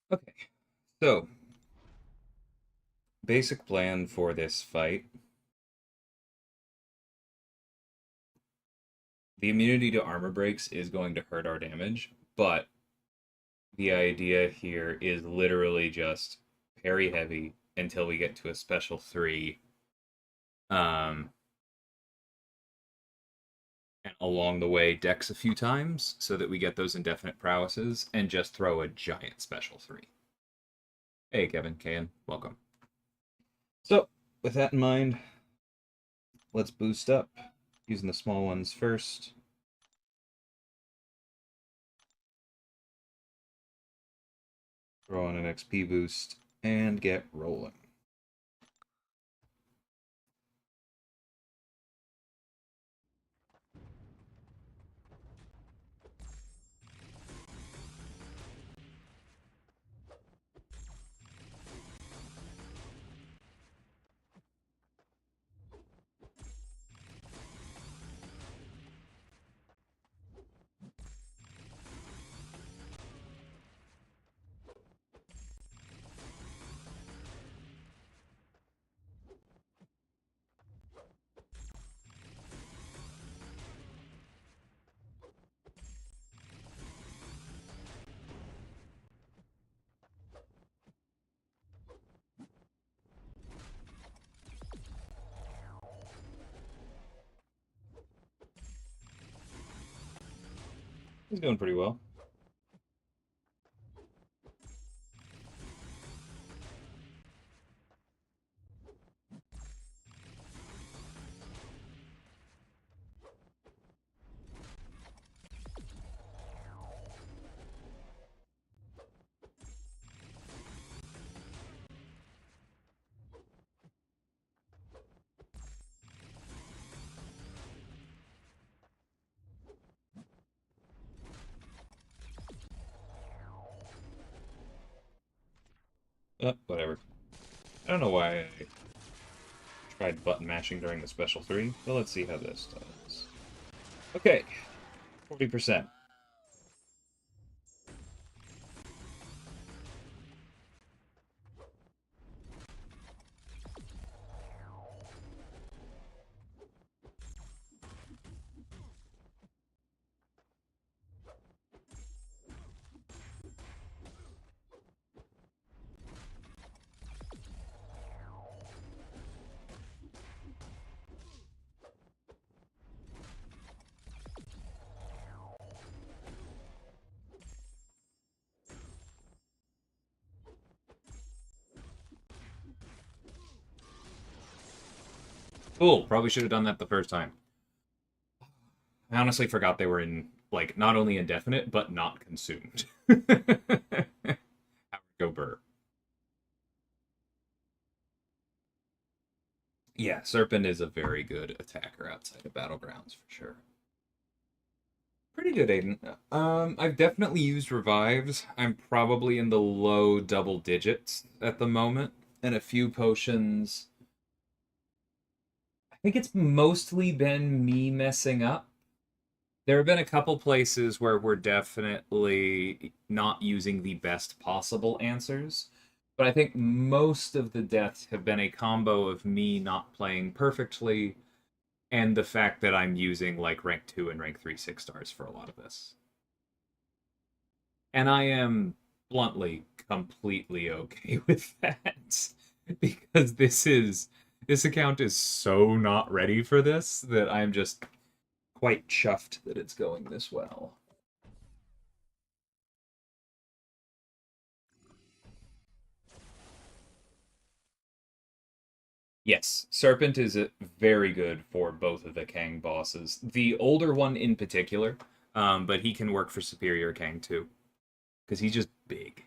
Okay, so basic plan for this fight. The immunity to armor breaks is going to hurt our damage, but the idea here is literally just parry heavy until we get to a special 3. Um, and along the way, dex a few times so that we get those indefinite prowesses and just throw a giant special 3. Hey, Kevin, Kayan, welcome. So, with that in mind, let's boost up using the small ones first. Throw on an XP boost and get rolling. He's doing pretty well. Whatever. I don't know why I tried button mashing during the special 3, but let's see how this does. Okay, 40%. Cool, probably should have done that the first time. I honestly forgot they were in, like, not only indefinite, but not consumed. Go burr. Yeah, Serpent is a very good attacker outside of Battlegrounds, for sure. Pretty good, Aiden. I've definitely used revives. I'm probably in the low double digits at the moment, and a few potions. I think it's mostly been me messing up. There have been a couple places where we're definitely not using the best possible answers, but I think most of the deaths have been a combo of me not playing perfectly and the fact that I'm using like rank 2 and rank 3 6 stars for a lot of this. And I am bluntly completely okay with that because this account is so not ready for this that I'm just quite chuffed that it's going this well. Yes, Serpent is very good for both of the Kang bosses. The older one in particular, but he can work for Superior Kang too, because he's just big.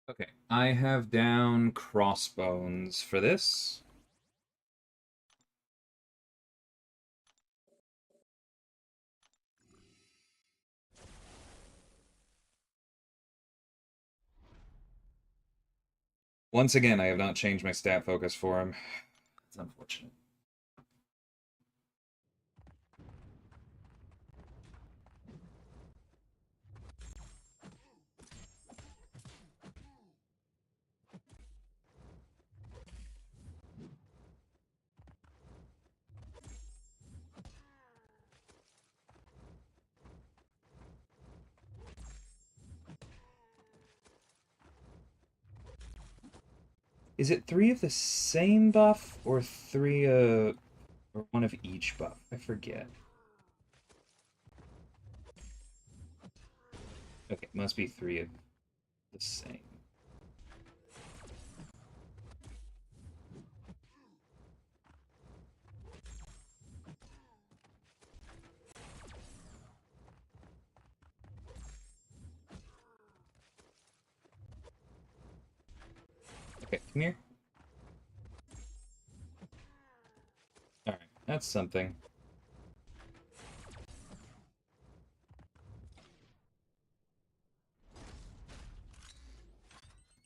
Okay, I have down Crossbones for this. Once again, I have not changed my stat focus for him. It's unfortunate. Is it 3 of the same buff, or 3 or 1 of each buff? I forget. Okay, must be 3 of the same. Okay, come here. Alright, that's something.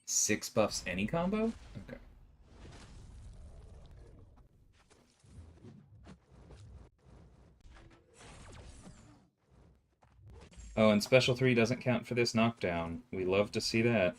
Six buffs any combo? Okay. Oh, and special 3 doesn't count for this knockdown. We love to see that.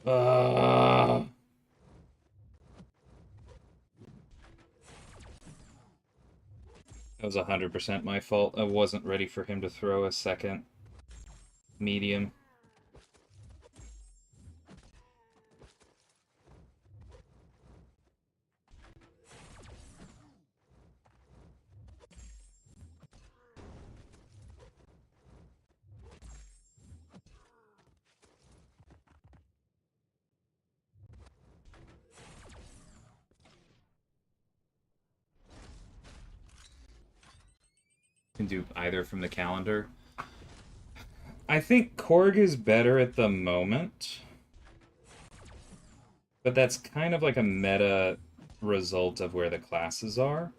Uh... That was 100% my fault. I wasn't ready for him to throw a second medium. Can do either from the calendar. I think Korg is better at the moment, but that's kind of like a meta result of where the classes are.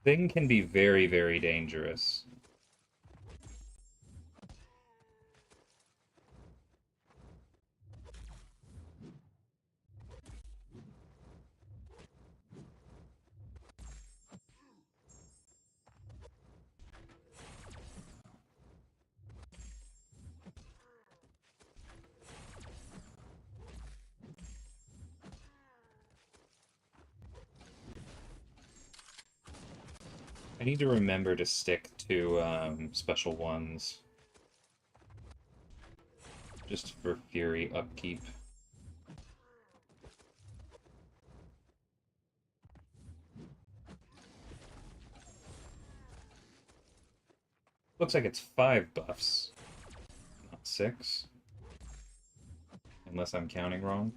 Thing can be very, very dangerous. I need to remember to stick to special ones. Just for Fury upkeep. Looks like it's 5 buffs, not 6. Unless I'm counting wrong.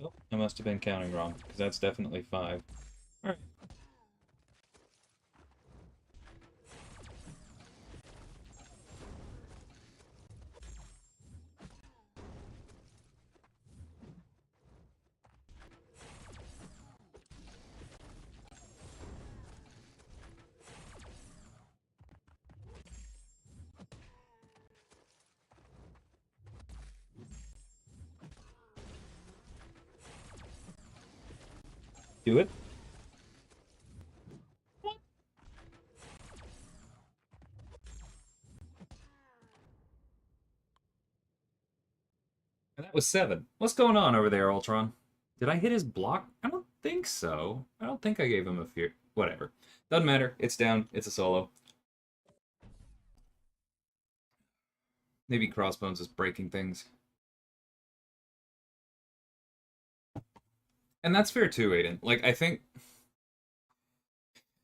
Oh, I must have been counting wrong, because that's definitely 5. Alright. Do it. And that was 7. What's going on over there, Ultron? Did I hit his block? I don't think so. I don't think I gave him a fear. Whatever. Doesn't matter. It's down. It's a solo. Maybe Crossbones is breaking things. And that's fair too, Aiden. Like, I think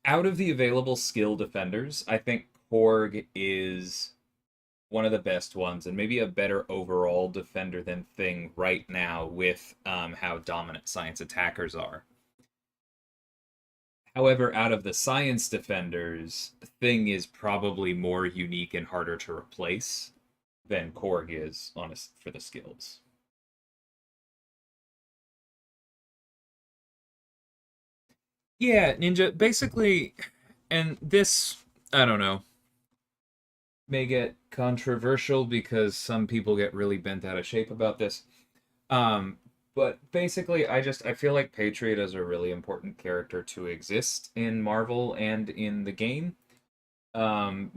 out of the available skill defenders, I think Korg is one of the best ones and maybe a better overall defender than Thing right now with how dominant science attackers are. However, out of the Science Defenders, Thing is probably more unique and harder to replace than Korg is on for the skills. Yeah, Ninja, basically, and this, I don't know, may get controversial because some people get really bent out of shape about this. Um, but basically, I feel like Patriot is a really important character to exist in Marvel and in the game.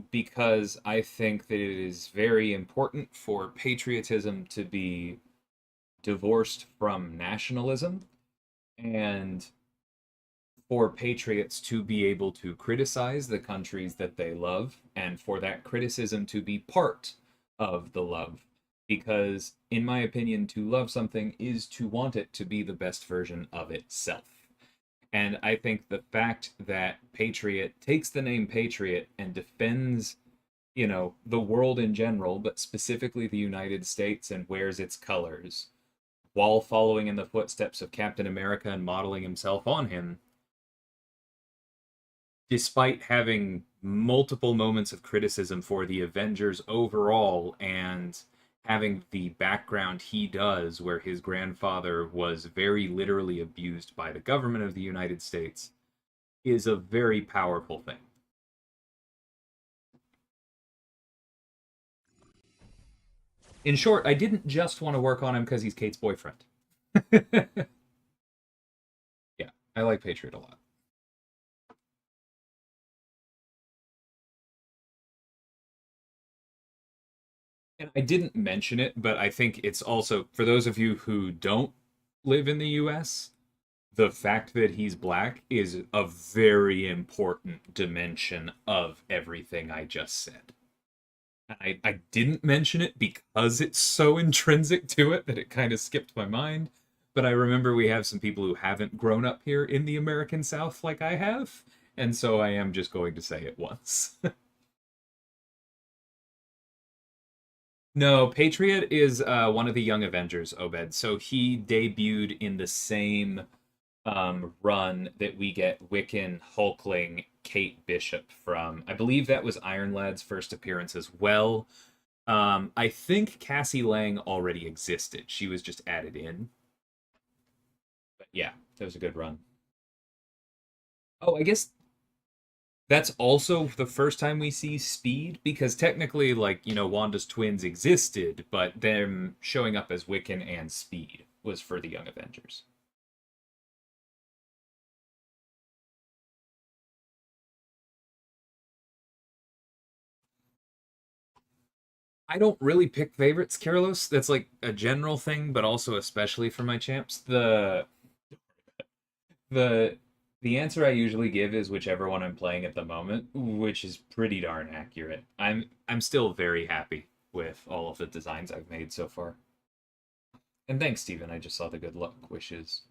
Because I think that it is very important for patriotism to be divorced from nationalism, and for patriots to be able to criticize the countries that they love, and for that criticism to be part of the love. Because, in my opinion, to love something is to want it to be the best version of itself. And I think the fact that Patriot takes the name Patriot and defends, the world in general, but specifically the United States, and wears its colors while following in the footsteps of Captain America and modeling himself on him, despite having multiple moments of criticism for the Avengers overall and having the background he does, where his grandfather was very literally abused by the government of the United States, is a very powerful thing. In short, I didn't just want to work on him because he's Kate's boyfriend. Yeah, I like Patriot a lot. And I didn't mention it, but I think it's also, for those of you who don't live in the US, the fact that he's black is a very important dimension of everything I just said. I didn't mention it because it's so intrinsic to it that it kind of skipped my mind. But I remember we have some people who haven't grown up here in the American South like I have. And so I am just going to say it once. No, Patriot is one of the Young Avengers, Obed. So he debuted in the same run that we get Wiccan, Hulkling, Kate Bishop from. I believe that was Iron Lad's first appearance as well. I think Cassie Lang already existed. She was just added in. But yeah, that was a good run. Oh, I guess that's also the first time we see Speed, because technically, like, Wanda's twins existed, but them showing up as Wiccan and Speed was for the Young Avengers. I don't really pick favorites, Carlos. That's like a general thing, but also especially for my champs. The the answer I usually give is whichever one I'm playing at the moment, which is pretty darn accurate. I'm still very happy with all of the designs I've made so far. And thanks, Steven. I just saw the good luck wishes.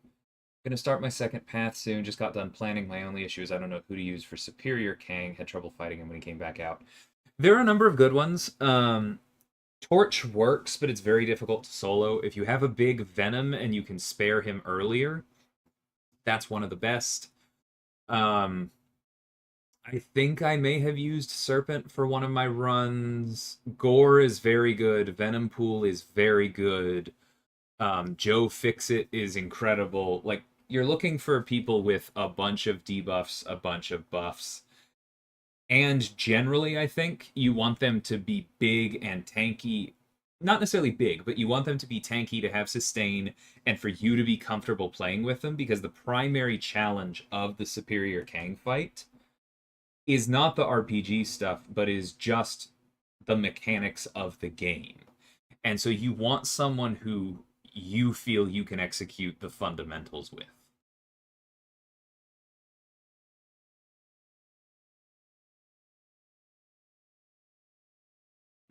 Gonna start my second path soon. Just got done planning. My only issue is I don't know who to use for Superior Kang. Had trouble fighting him when he came back out. There are a number of good ones. Torch works, but it's very difficult to solo. If you have a big Venom and you can spare him earlier, that's one of the best. Um, I think I may have used Serpent for one of my runs. Gore is very good. Venom Pool is very good. Joe Fixit is incredible. Like, you're looking for people with a bunch of debuffs, a bunch of buffs. And generally, I think you want them to be big and tanky. Not necessarily big, but you want them to be tanky to have sustain and for you to be comfortable playing with them, because the primary challenge of the Superior Kang fight is not the RPG stuff, but is just the mechanics of the game. And so you want someone who you feel you can execute the fundamentals with.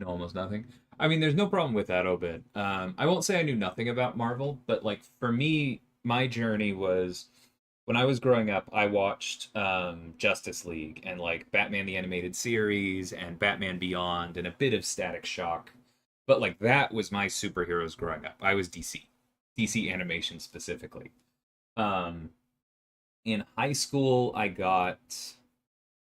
No, almost nothing. I mean, there's no problem with that, Obed. I won't say I knew nothing about Marvel, but like for me, my journey was when I was growing up. I watched Justice League and like Batman the Animated Series and Batman Beyond and a bit of Static Shock, but like that was my superheroes growing up. I was DC, DC animation specifically. Um, In high school, I got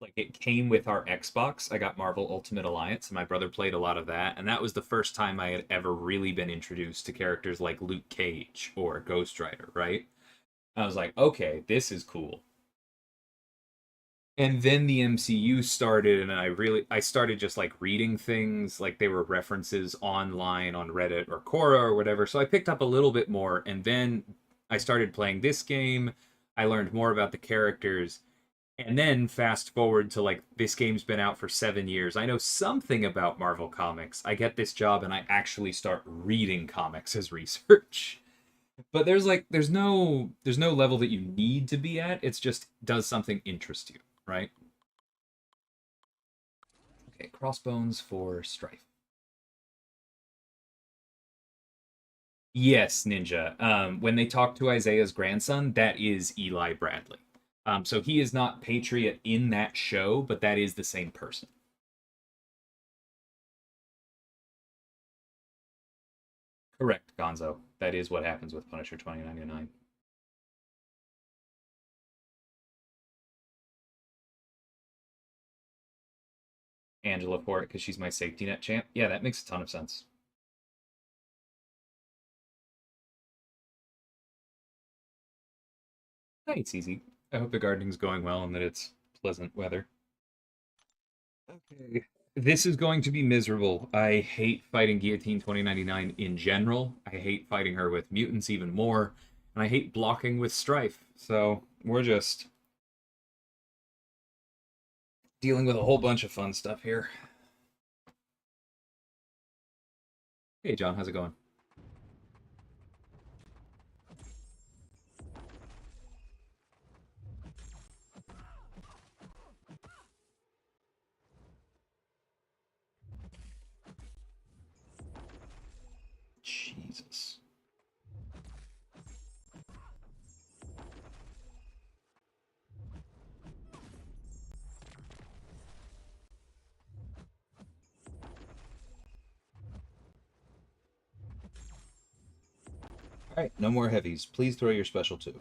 like it came with our Xbox. I got Marvel Ultimate Alliance, and my brother played a lot of that, and that was the first time I had ever really been introduced to characters like Luke Cage or Ghost Rider, right? I was like, okay, this is cool. And then the MCU started, and I started just like reading things like they were references online on Reddit or Quora or whatever. So I picked up a little bit more, and then I started playing this game. I learned more about the characters, and then fast forward to like this game's been out for 7 years. I know something about Marvel Comics. I get this job and I actually start reading comics as research. But there's no level that you need to be at. It's just does something interest you, right? Okay, crossbones for Strife. Yes, Ninja. When they talk to Isaiah's grandson, that is Eli Bradley. So he is not Patriot in that show, but that is the same person. Correct, Gonzo. That is what happens with Punisher 2099. Angela for it because she's my safety net champ. Yeah, that makes a ton of sense. Hey, it's easy. I hope the gardening's going well and that it's pleasant weather. Okay. This is going to be miserable. I hate fighting Guillotine 2099 in general. I hate fighting her with mutants even more. And I hate blocking with Strife. So we're just dealing with a whole bunch of fun stuff here. Hey, John, how's it going? Jesus. All right, no more heavies. Please throw your special too.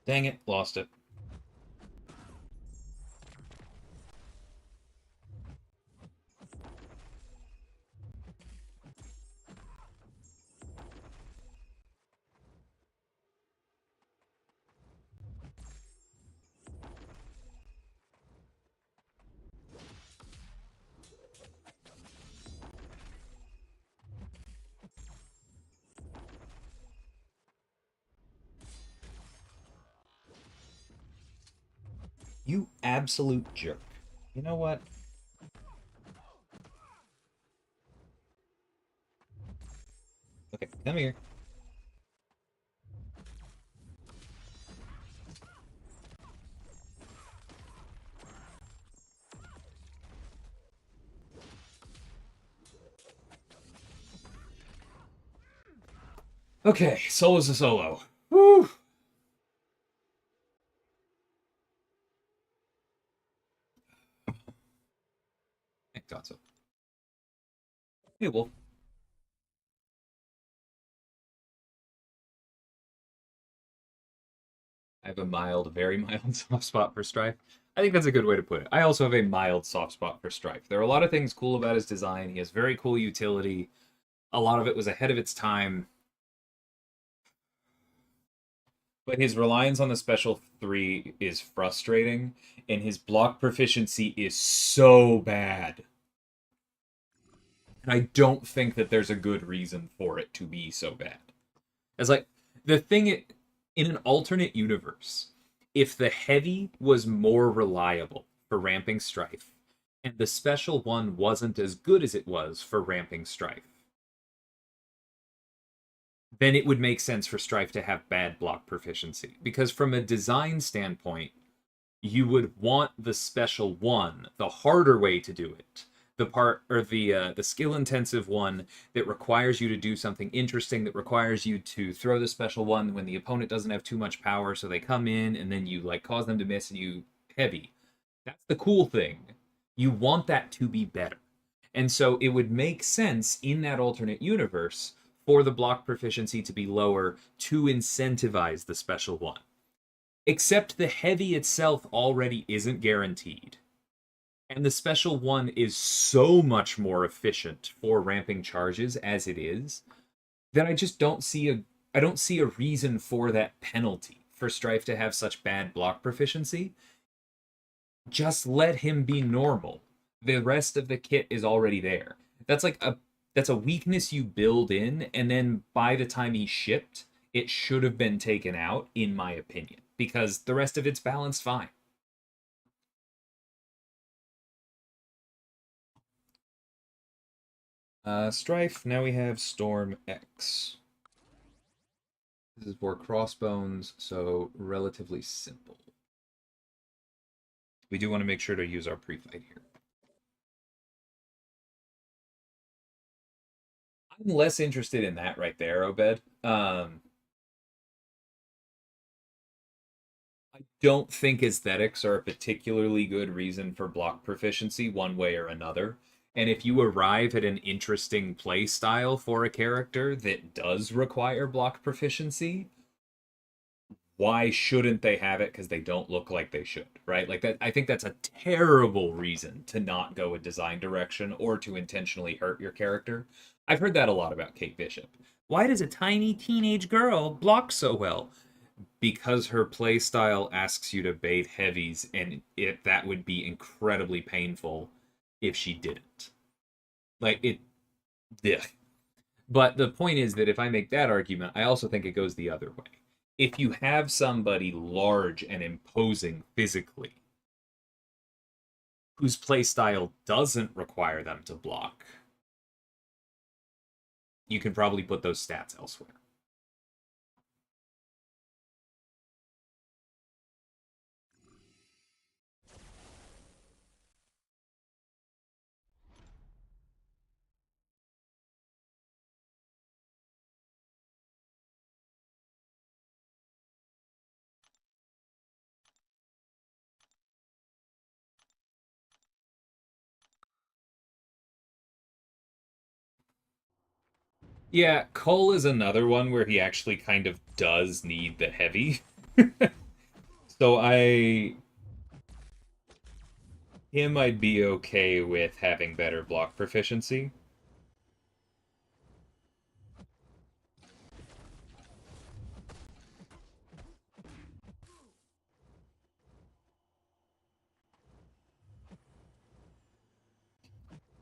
Dang it, lost it. You absolute jerk. You know what? Come here. Okay, solo's a solo. Woo! I thought so. Hey, Wolf. I have a mild, very mild soft spot for Strife. I think that's a good way to put it. I also have a mild soft spot for Strife. There are a lot of things cool about his design. He has very cool utility. A lot of it was ahead of its time. But his reliance on the special 3 is frustrating, and his block proficiency is so bad. And I don't think that there's a good reason for it to be so bad. It's like, the thing, in an alternate universe, if the heavy was more reliable for ramping Strife, and the special 1 wasn't as good as it was for ramping Strife, then it would make sense for Strife to have bad block proficiency. Because from a design standpoint, you would want the special 1, the harder way to do it, the skill intensive one that requires you to do something interesting, that requires you to throw the special 1 when the opponent doesn't have too much power, so they come in and then you like cause them to miss and you heavy. That's the cool thing. You want that to be better. And so it would make sense in that alternate universe for the block proficiency to be lower to incentivize the special 1. Except the heavy itself already isn't guaranteed. And the special 1 is so much more efficient for ramping charges as it is that I just don't see a reason for that penalty for Strife to have such bad block proficiency. Just let him be normal. The rest of the kit is already there. That's a weakness you build in, and then by the time he shipped, it should have been taken out, in my opinion, because the rest of it's balanced fine. Strife, now we have Storm X. This is for crossbones, so relatively simple. We do want to make sure to use our pre-fight here. I'm less interested in that right there, Obed. I don't think aesthetics are a particularly good reason for block proficiency one way or another. And if you arrive at an interesting play style for a character that does require block proficiency, why shouldn't they have it? Because they don't look like they should, right? Like that. I think that's a terrible reason to not go a design direction or to intentionally hurt your character. I've heard that a lot about Kate Bishop. Why does a tiny teenage girl block so well? Because her play style asks you to bait heavies, and that would be incredibly painful if she didn't. Like it, yeah. But the point is that if I make that argument, I also think it goes the other way. If you have somebody large and imposing physically, whose playstyle doesn't require them to block, you can probably put those stats elsewhere. Yeah, Cole is another one where he actually kind of does need the heavy. So I'd be okay with having better block proficiency.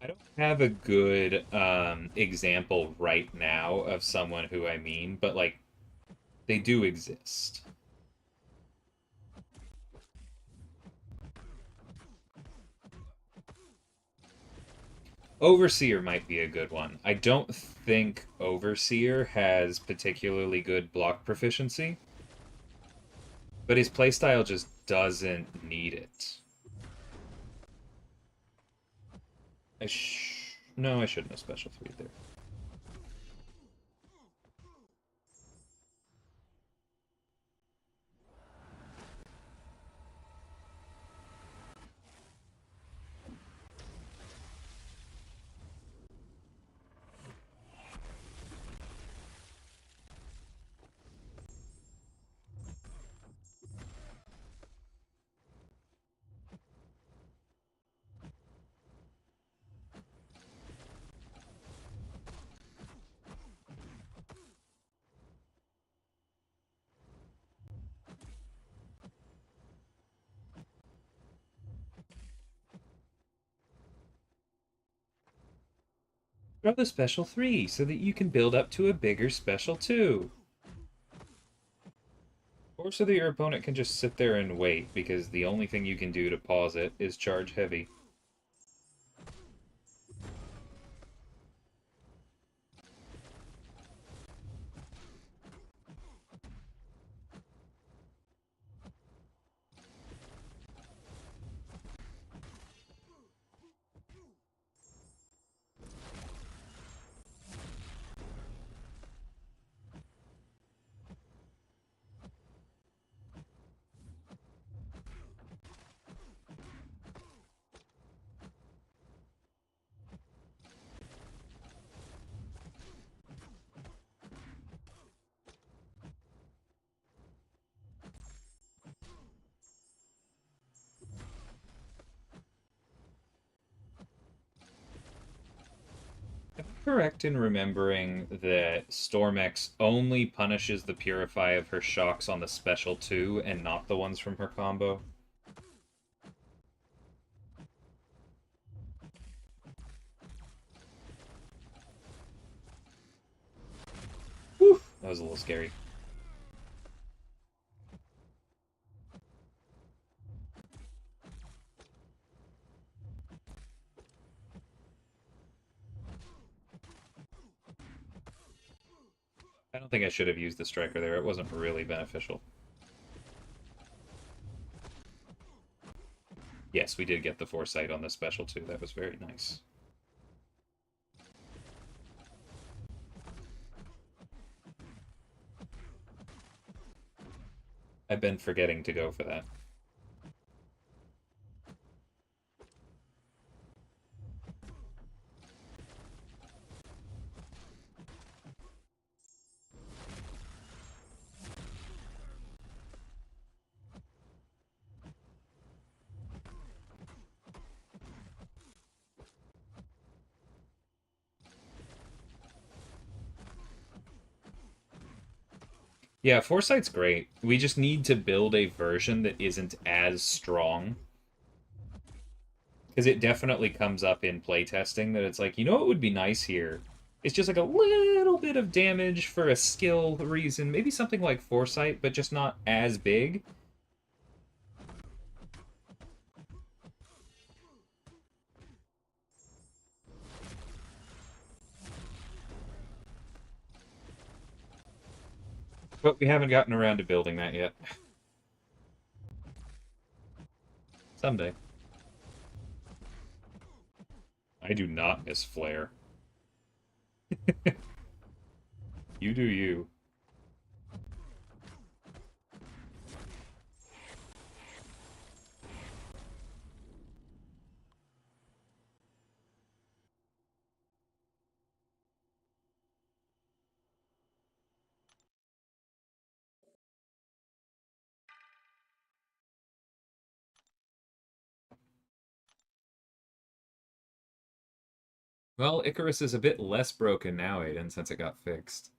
I don't have a good example right now of someone who I mean, but like they do exist. Overseer might be a good one. I don't think Overseer has particularly good block proficiency, but his playstyle just doesn't need it. No, I shouldn't have special 3 there. Throw the special 3 so that you can build up to a bigger special 2. Or so that your opponent can just sit there and wait, because the only thing you can do to pause it is charge heavy. Am I correct in remembering that Stormex only punishes the Purify of her shocks on the special 2 and not the ones from her combo? Whew, that was a little scary. I don't think I should have used the Striker there. It wasn't really beneficial. Yes, we did get the Foresight on the special too. That was very nice. I've been forgetting to go for that. Yeah, Foresight's great. We just need to build a version that isn't as strong. Because it definitely comes up in playtesting that it's like, you know what would be nice here? It's just like a little bit of damage for a skill reason. Maybe something like Foresight, but just not as big. But we haven't gotten around to building that yet. Someday. I do not miss Flare. You do you. Well, Icarus is a bit less broken now, Aiden, since it got fixed.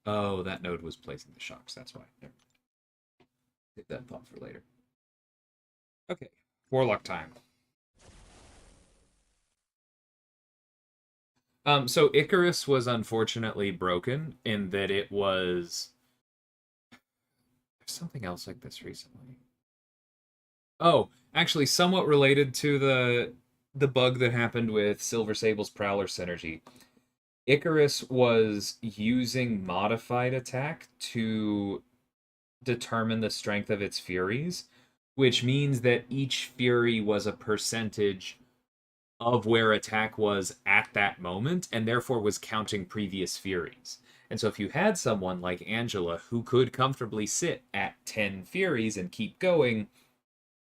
Oh, that node was placing the shocks. That's why. Never mind. Save that thought for later. Okay, Warlock time. So Icarus was unfortunately broken in that it was. There's something else like this recently. Oh, actually, somewhat related to the bug that happened with Silver Sable's Prowler synergy. Icarus was using modified attack to determine the strength of its furies, which means that each fury was a percentage of where attack was at that moment, and therefore was counting previous furies. And so if you had someone like Angela who could comfortably sit at 10 furies and keep going,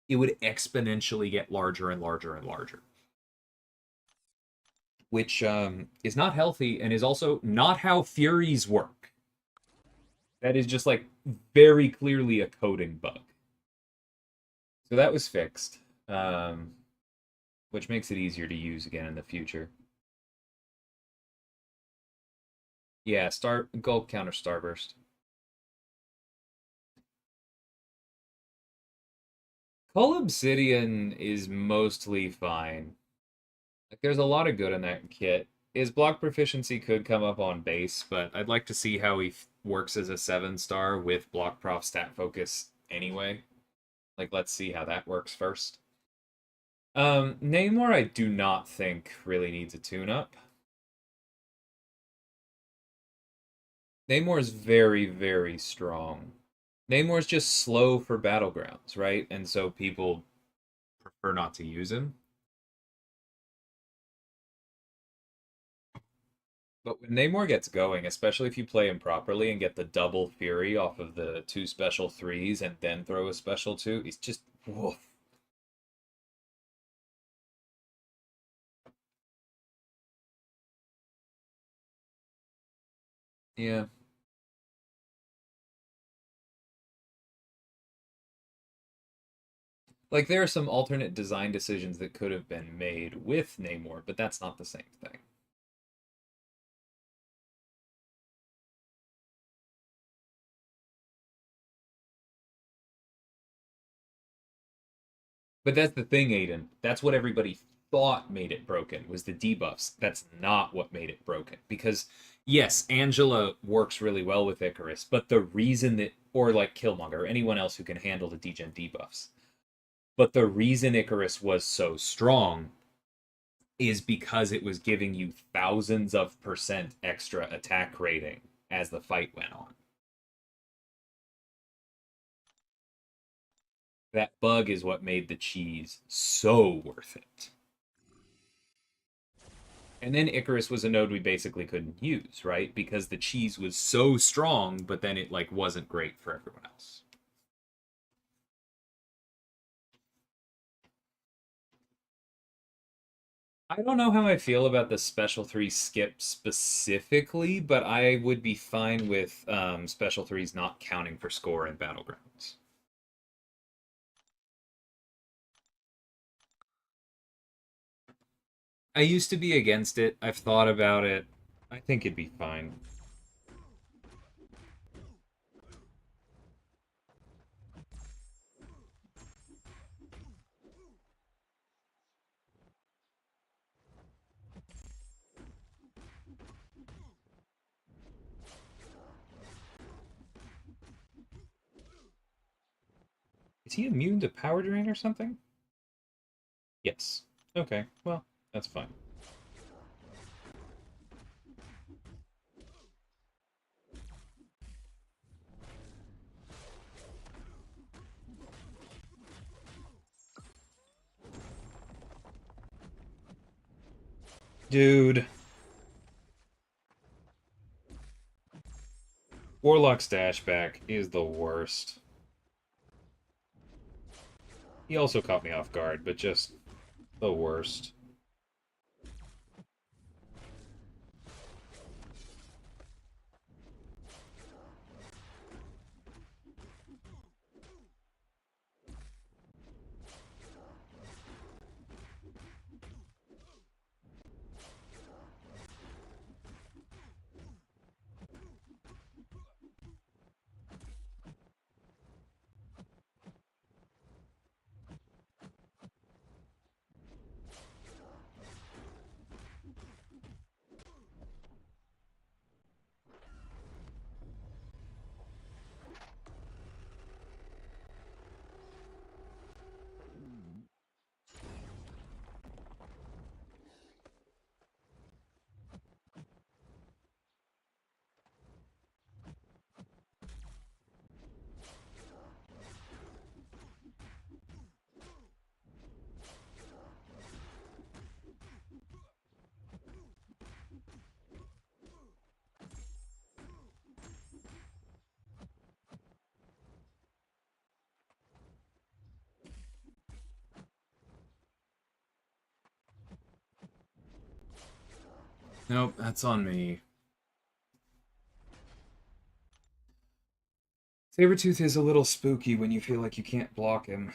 it would exponentially get larger and larger and larger. Which is not healthy and is also not how furies work. That is just like very clearly a coding bug. So that was fixed, which makes it easier to use again in the future. Yeah, gold counter starburst. Cull Obsidian is mostly fine. Like, there's a lot of good in that kit. His block proficiency could come up on base, but I'd like to see how he works as a 7-star with block prof stat focus anyway. Like, let's see how that works first. Namor, I do not think really needs a tune-up. Namor's very, very strong. Namor's just slow for battlegrounds, right? And so people prefer not to use him. But when Namor gets going, especially if you play him properly and get the double Fury off of the 2 special 3s and then throw a special 2, he's just woof. Yeah. Like, there are some alternate design decisions that could have been made with Namor, but that's not the same thing. But that's the thing, Aiden. That's what everybody thought made it broken was the debuffs. That's not what made it broken. Because yes, Angela works really well with Icarus, but the reason that or like Killmonger or anyone else who can handle the degen debuffs. But the reason Icarus was so strong is because it was giving you thousands of percent extra attack rating as the fight went on. That bug is what made the cheese so worth it. And then Icarus was a node we basically couldn't use, right? Because the cheese was so strong, but then it like wasn't great for everyone else. I don't know how I feel about the special 3 skip specifically, but I would be fine with special 3s not counting for score in battlegrounds. I used to be against it. I've thought about it. I think it'd be fine. Is he immune to power drain or something? Yes. Okay, well, that's fine. Dude. Warlock's dashback is the worst. He also caught me off guard, but just the worst. Nope, that's on me. Sabretooth is a little spooky when you feel like you can't block him.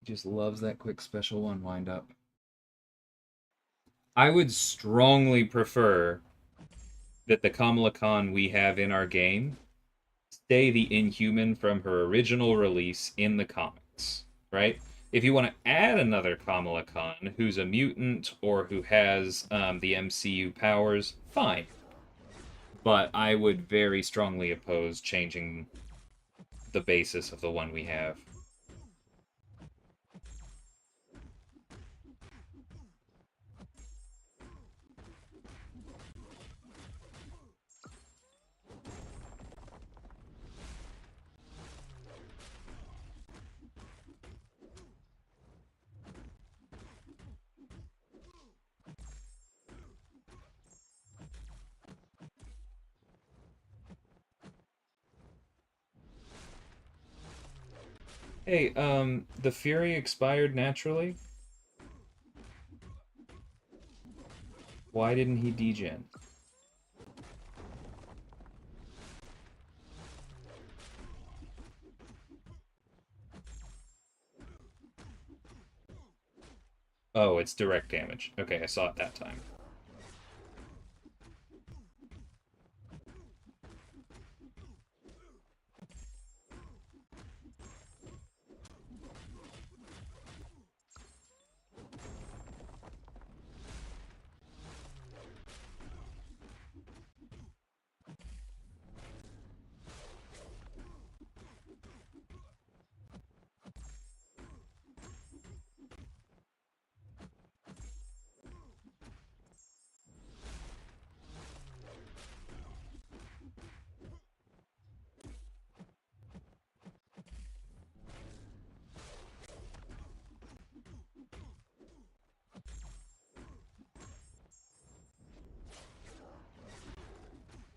He just loves that quick special one wind up. I would strongly prefer that the Kamala Khan we have in our game stay the Inhuman from her original release in the comics, right? If you want to add another Kamala Khan who's a mutant or who has the MCU powers, fine. But I would very strongly oppose changing the basis of the one we have. Hey, the Fury expired naturally. Why didn't he degen? Oh, it's direct damage. Okay, I saw it that time.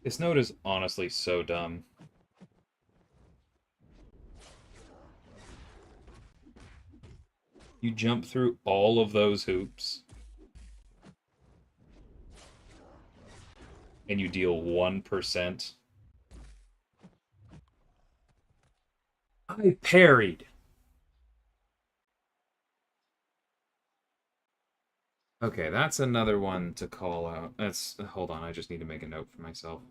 This node is honestly so dumb. You jump through all of those hoops and you deal 1%. I parried. Okay, that's another one to call out. That's hold on, I just need to make a note for myself.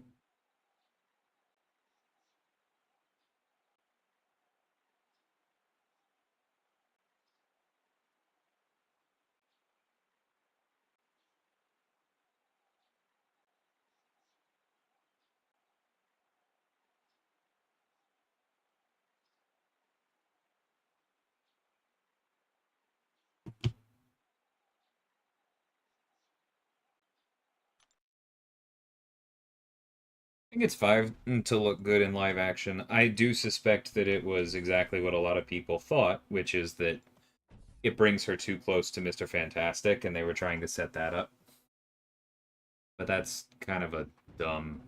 I think it's 5 to look good in live action. I do suspect that it was exactly what a lot of people thought, which is that it brings her too close to Mr. Fantastic, and they were trying to set that up. But that's kind of a dumb.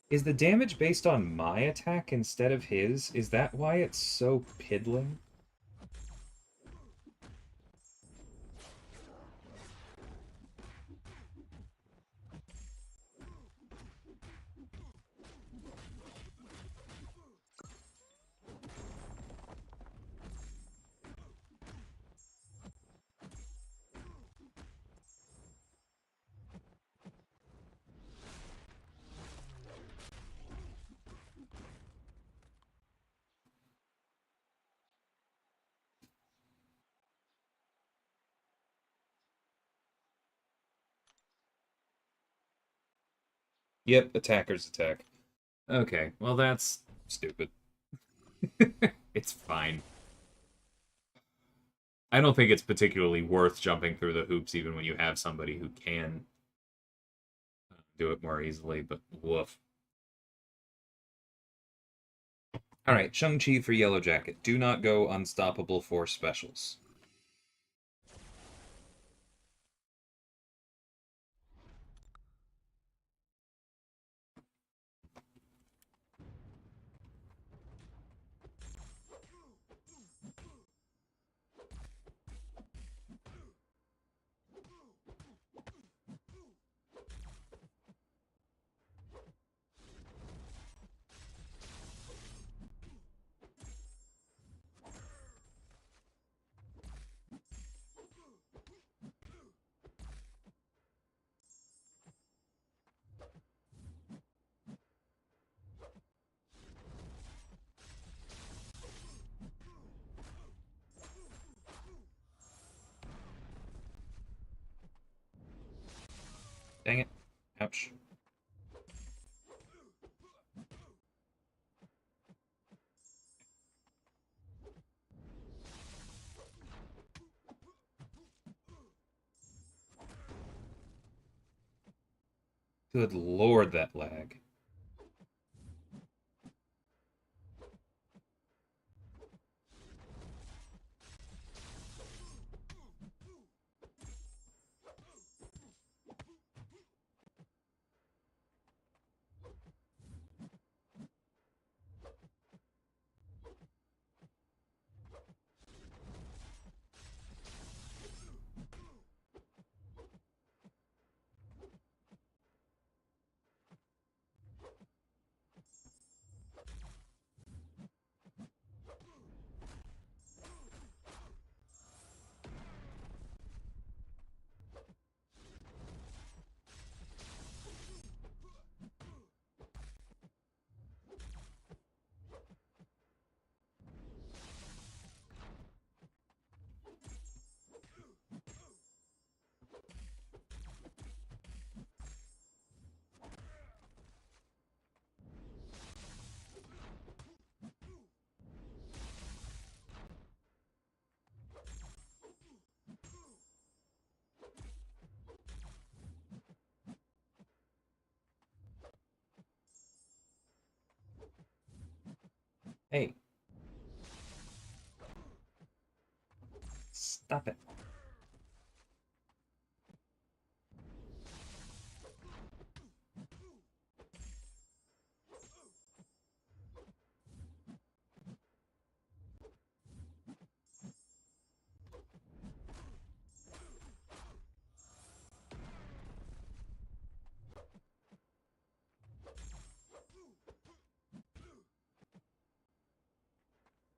Is the damage based on my attack instead of his? Is that why it's so piddling? Yep, attackers attack. Okay, well that's stupid. It's fine. I don't think it's particularly worth jumping through the hoops even when you have somebody who can do it more easily, but woof. Alright, Shang-Chi for Yellow Jacket. Do not go unstoppable for specials. Dang it. Ouch. Good lord, that lag. Hey. Stop it.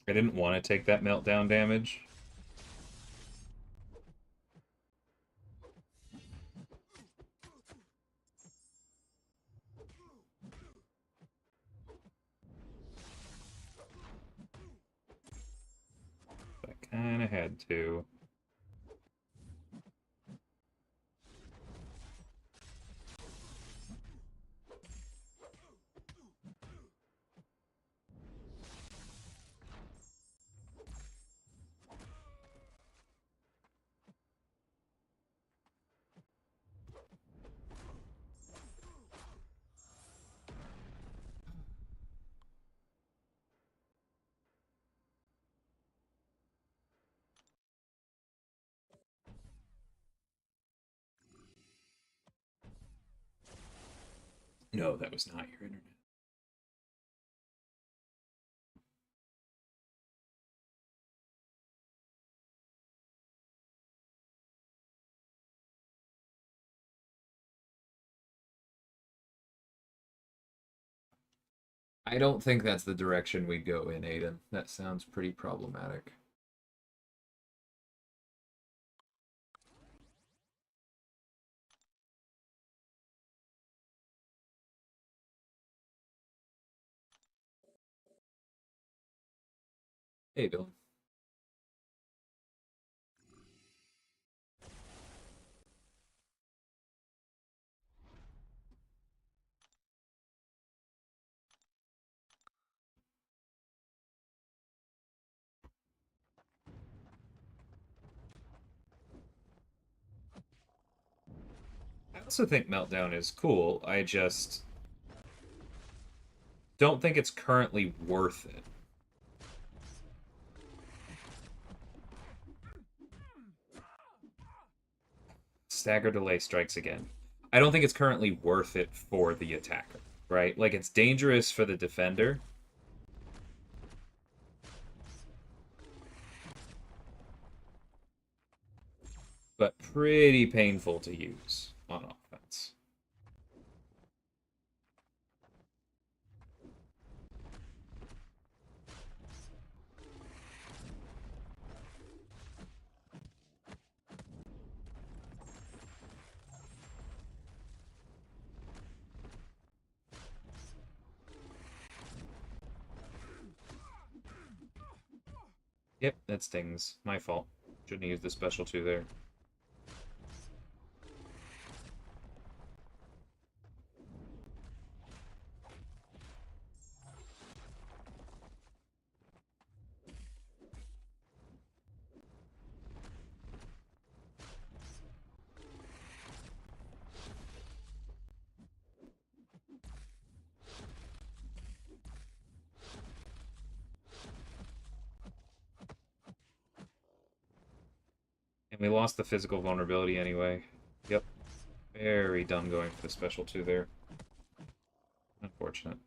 I didn't want to take that meltdown damage. I kind of had to. No, that was not your internet. I don't think that's the direction we go in, Aiden. That sounds pretty problematic. Hey, Bill. also think Meltdown is cool. I just don't think it's currently worth it. Stagger delay strikes again. I don't think it's currently worth it for the attacker, right? Like, it's dangerous for the defender. But pretty painful to use on offense. Yep, that stings. My fault. Shouldn't have used the special 2 there. And we lost the physical vulnerability anyway. Yep. Very dumb going for the special 2 there. Unfortunate.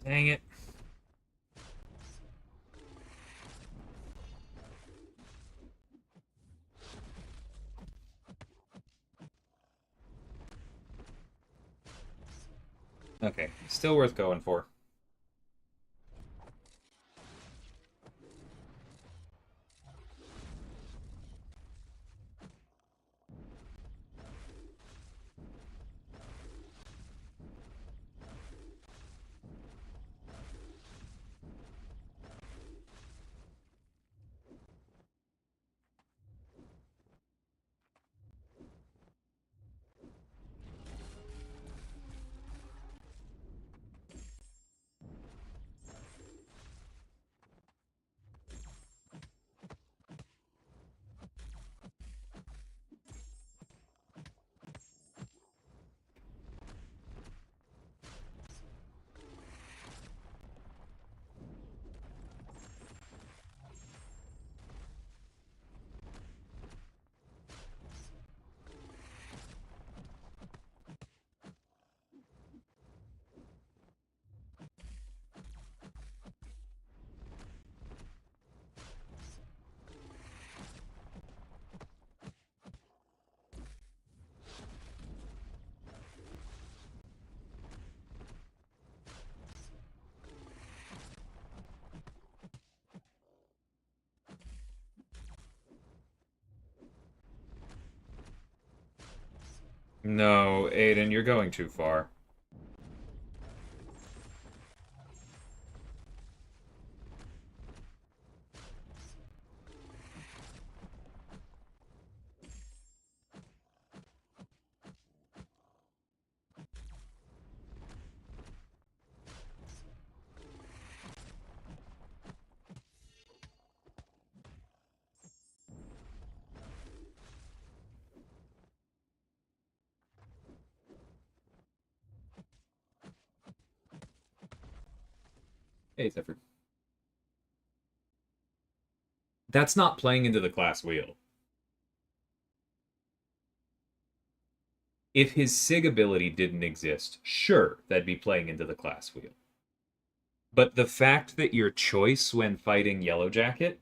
Dang it. Okay, still worth going for. No, Aiden, you're going too far. Hey, Zephyr. That's not playing into the class wheel. If his SIG ability didn't exist, sure, that'd be playing into the class wheel. But the fact that your choice when fighting Yellow Jacket,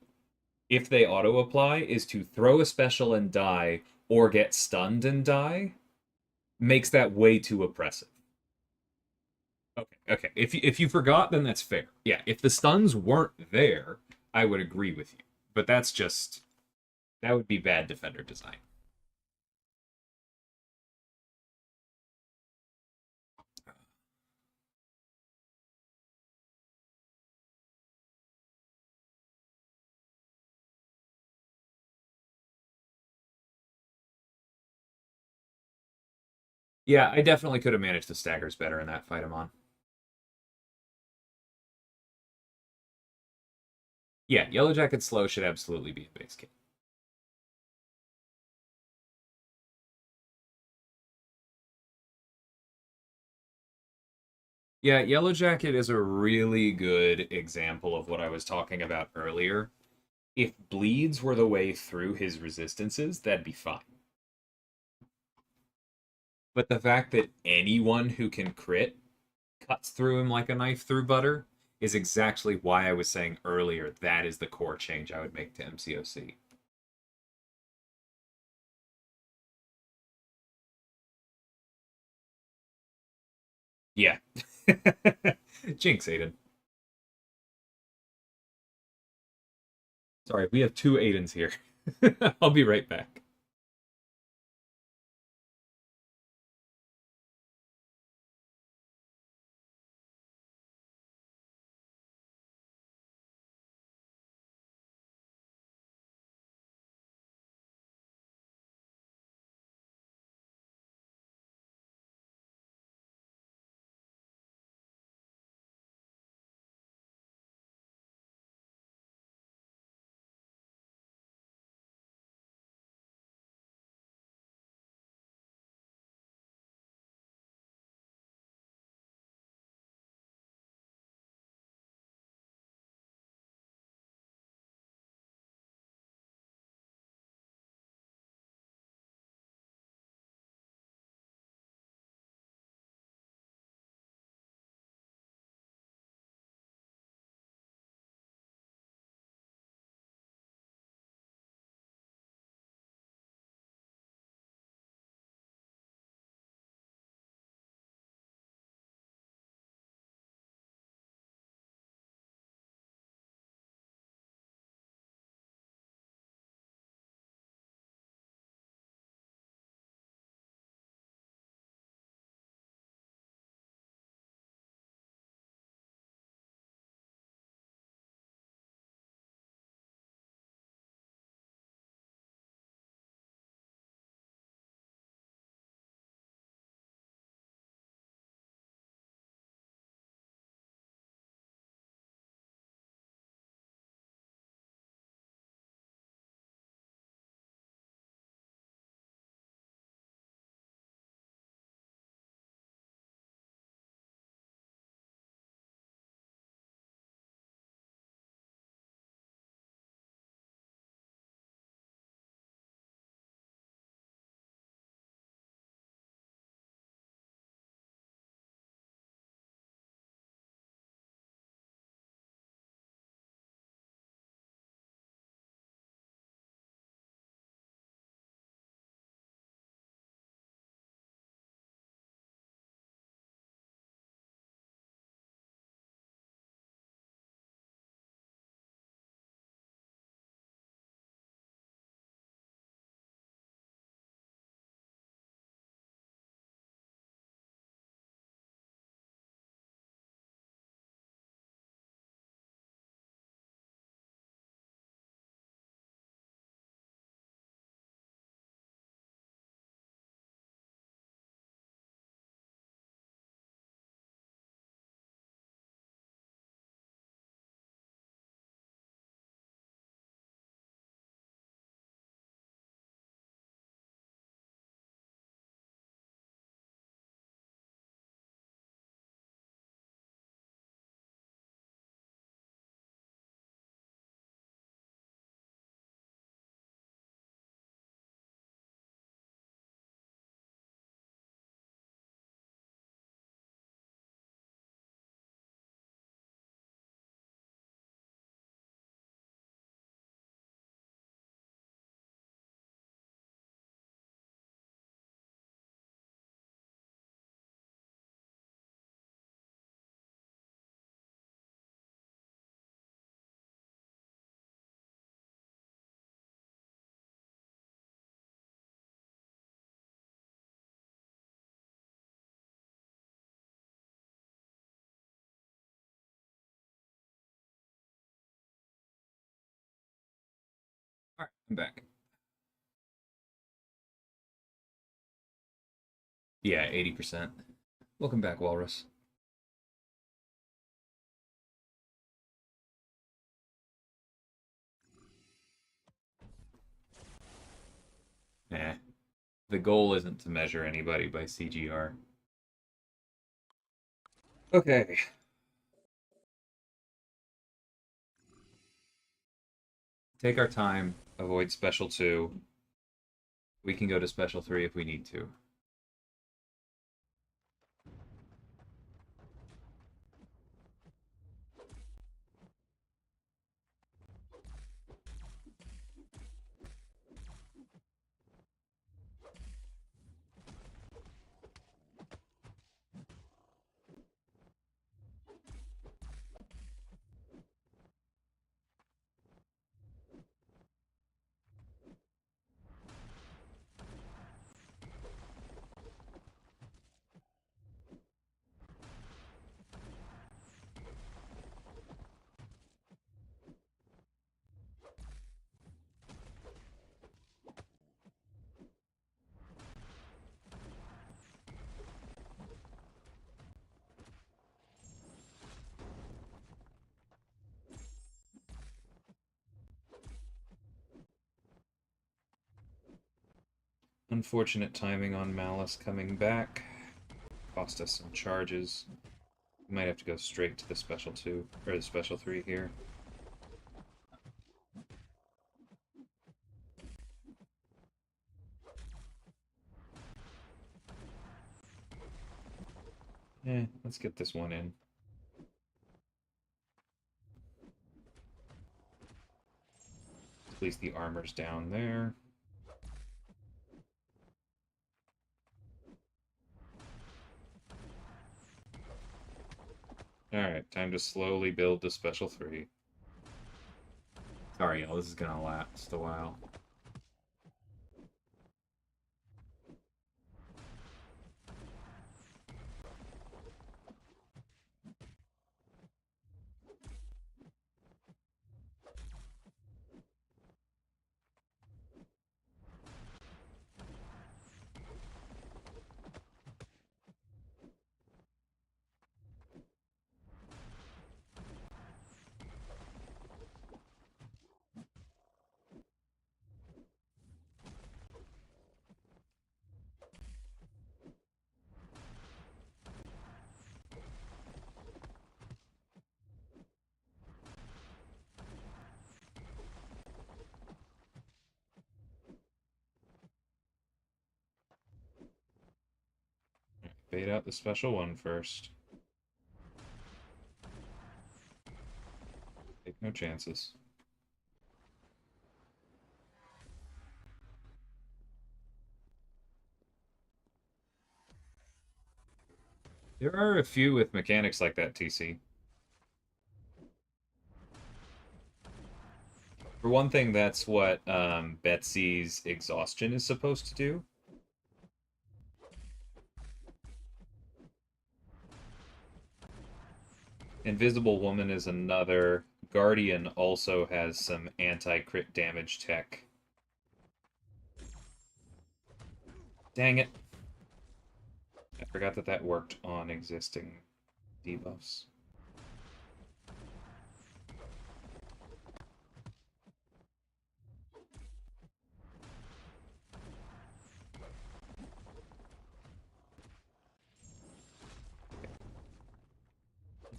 if they auto apply, is to throw a special and die or get stunned and die, makes that way too oppressive. Okay, okay. If you forgot, then that's fair. Yeah, if the stuns weren't there, I would agree with you. But that's just that would be bad defender design. Yeah, I definitely could have managed the staggers better in that fight I'm on. Yeah, Yellow Jacket slow should absolutely be a base kit. Yeah, Yellow Jacket is a really good example of what I was talking about earlier. If bleeds were the way through his resistances, that'd be fine. But the fact that anyone who can crit cuts through him like a knife through butter is exactly why I was saying earlier that is the core change I would make to MCOC. Yeah. Jinx, Aiden. Sorry, we have two Aidens here. I'll be right back. Alright, I'm back. Yeah, 80%. Welcome back, Walrus. Eh. The goal isn't to measure anybody by CGR. Okay. Take our time, avoid special 2. We can go to special 3 if we need to. Unfortunate timing on Malice coming back. Cost us some charges. We might have to go straight to the special 2, or the special 3 here. Let's get this one in. At least the armor's down there. Alright, time to slowly build the special 3. Sorry, y'all, this is gonna last a while. Bait out the special 1 first. Take no chances. There are a few with mechanics like that, TC. For one thing, that's what Betsy's exhaustion is supposed to do. Invisible Woman is another. Guardian also has some anti-crit damage tech. Dang it. I forgot that that worked on existing debuffs.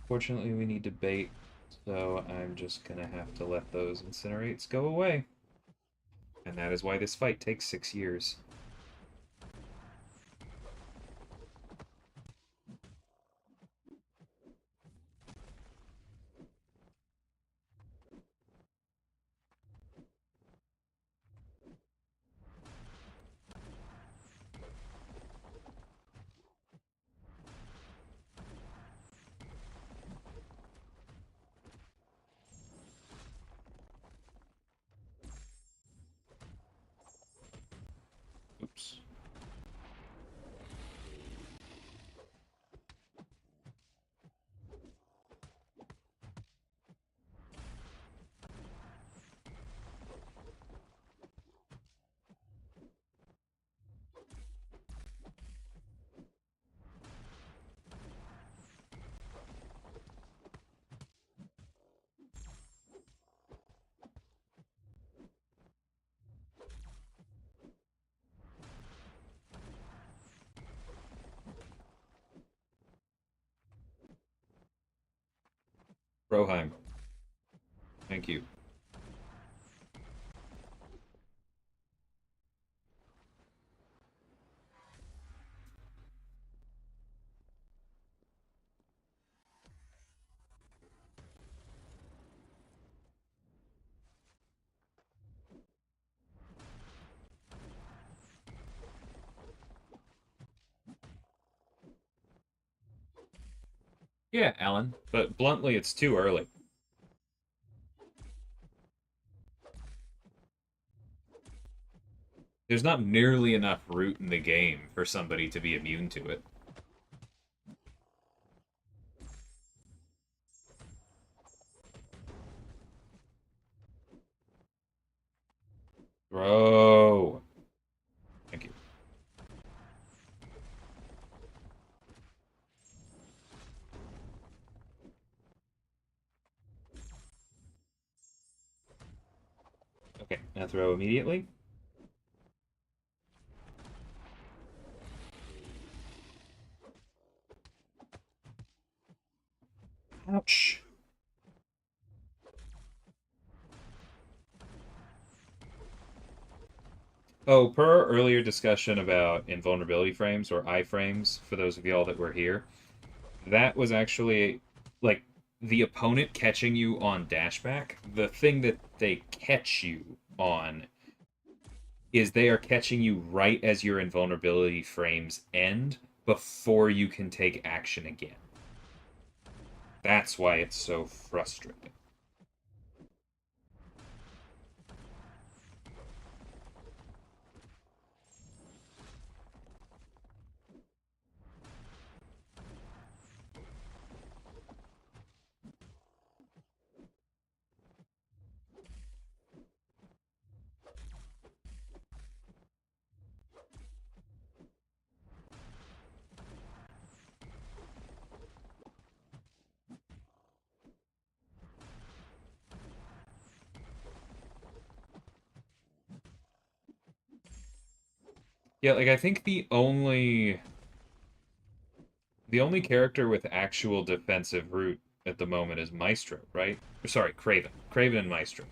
Fortunately, we need to bait, so I'm just gonna have to let those incinerates go away. And that is why this fight takes 6 years. Roheim, thank you. Yeah, Alan, but bluntly, it's too early. There's not nearly enough root in the game for somebody to be immune to it. Bro. Thank you. Okay, now throw immediately. Ouch. Oh, per our earlier discussion about invulnerability frames or iframes, for those of y'all that were here, that was actually like the opponent catching you on dashback. The thing that they catch you on is they are catching you right as your invulnerability frames end before you can take action again. That's why it's so frustrating. Yeah, like I think the only character with actual defensive root at the moment is Maestro, right? Or, sorry, Craven. Craven and Maestro.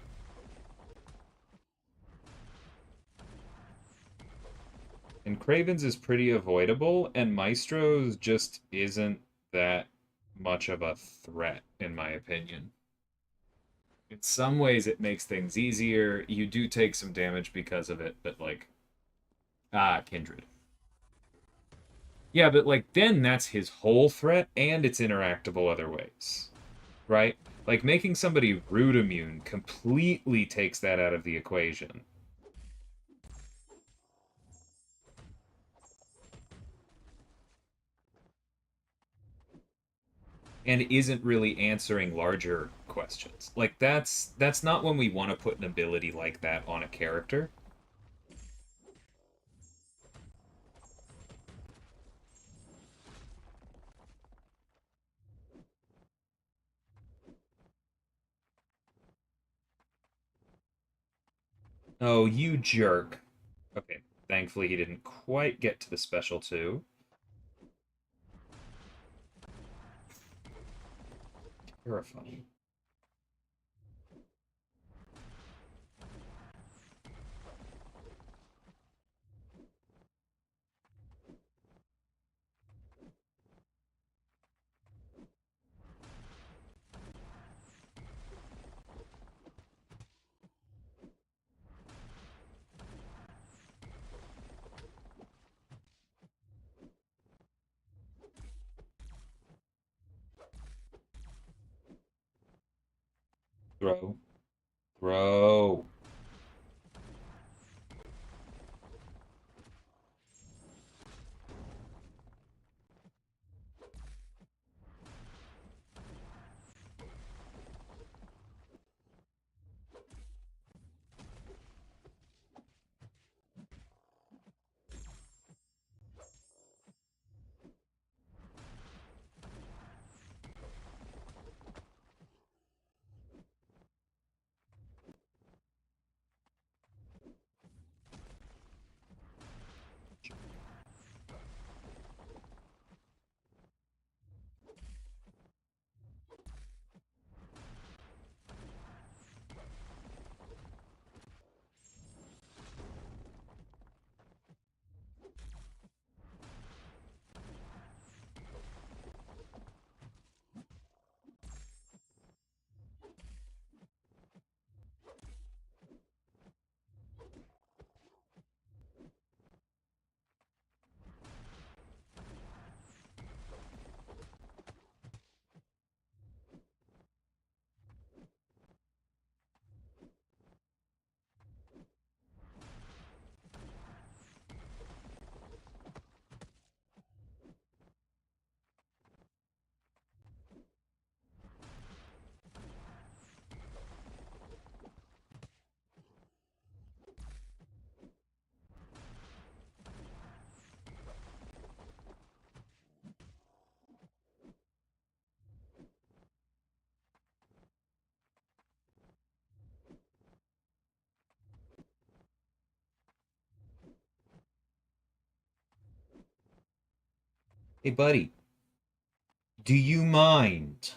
And Craven's is pretty avoidable, and Maestro's just isn't that much of a threat, in my opinion. In some ways, it makes things easier. You do take some damage because of it, but like, Kindred. Yeah, but like, then that's his whole threat, and it's interactable other ways, right? Like, making somebody root immune completely takes that out of the equation. And isn't really answering larger questions. Like that's not when we want to put an ability like that on a character. Oh, you jerk. Okay, thankfully he didn't quite get to the special two. Terrifying. Throw. Throw. Hey, buddy, do you mind?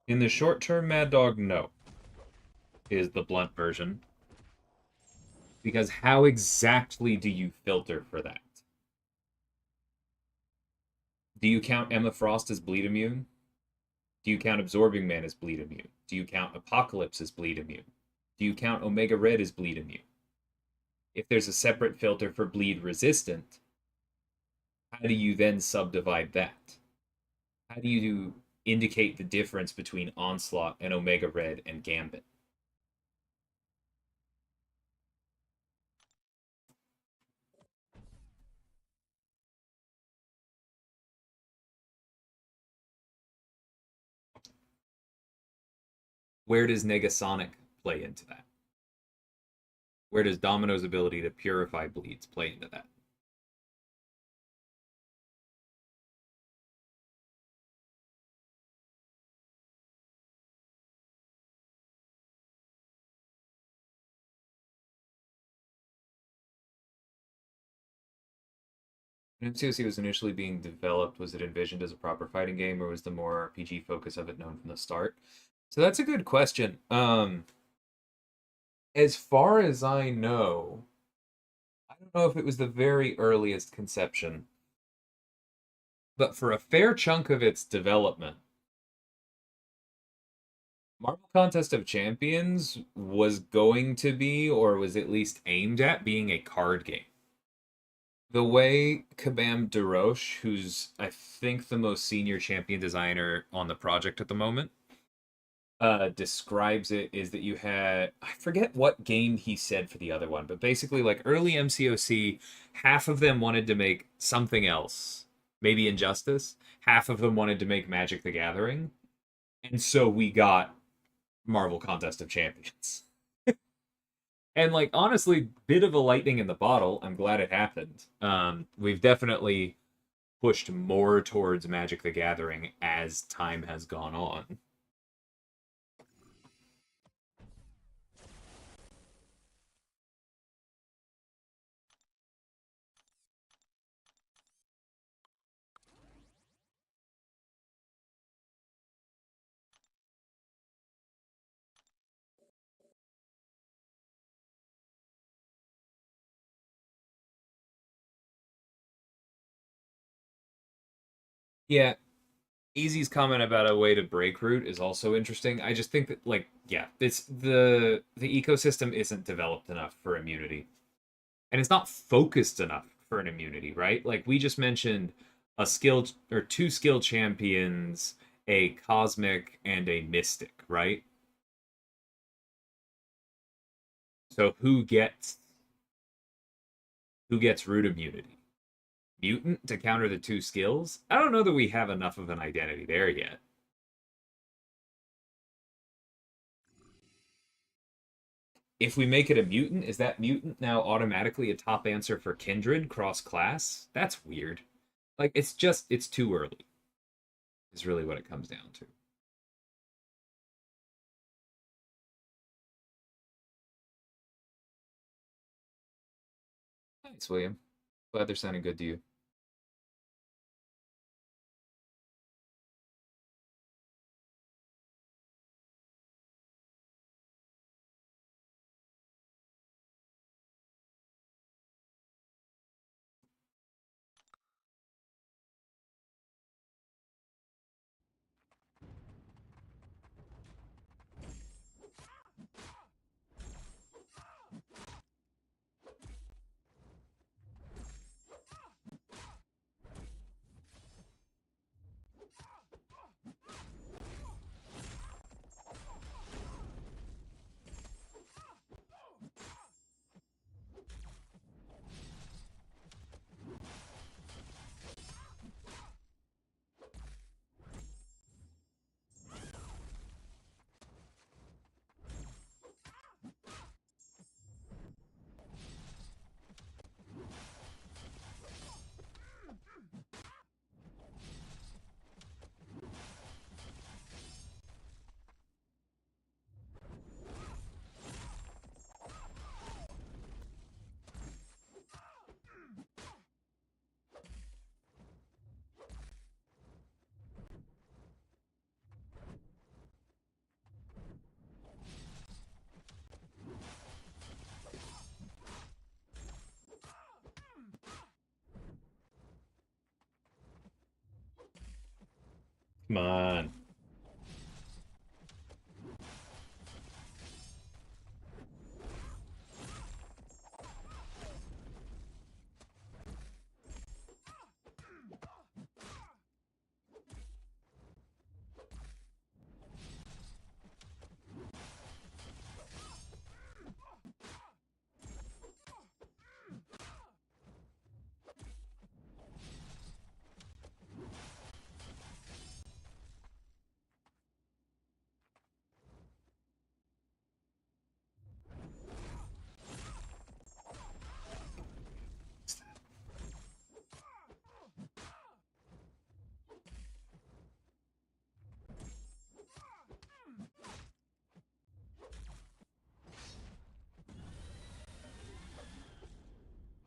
In the short term, Mad Dog, no, is the blunt version. Because how exactly do you filter for that? Do you count Emma Frost as bleed immune? Do you count Absorbing Man as bleed immune? Do you count Apocalypse as bleed immune? Do you count Omega Red as bleed immune? If there's a separate filter for bleed resistant, how do you then subdivide that? How do you indicate the difference between Onslaught and Omega Red and Gambit? Where does Negasonic play into that? Where does Domino's ability to purify bleeds play into that? When MCOC was initially being developed, was it envisioned as a proper fighting game, or was the more RPG focus of it known from the start? So that's a good question. As far as I know, I don't know if it was the very earliest conception, but for a fair chunk of its development, Marvel Contest of Champions was going to be, or was at least aimed at, being a card game. The way Kabam Deroche, who's I think the most senior champion designer on the project at the moment, describes it is that you had, I forget what game he said for the other one, but basically like early MCOC, half of them wanted to make something else, maybe Injustice. Half of them wanted to make Magic the Gathering, and so we got Marvel Contest of Champions. And like honestly, bit of a lightning in the bottle. I'm glad it happened. We've definitely pushed more towards Magic the Gathering as time has gone on. Yeah, Easy's comment about a way to break root is also interesting. I just think that like yeah, it's the ecosystem isn't developed enough for immunity. And it's not focused enough for an immunity, right? Like we just mentioned a skill or two skill champions, a cosmic and a mystic, right? So who gets root immunity? Mutant to counter the two skills? I don't know that we have enough of an identity there yet. If we make it a mutant, is that mutant now automatically a top answer for Kindred cross class? That's weird. Like it's too early. Is really what it comes down to. Thanks, William. Glad they're sounding good to you. Come on.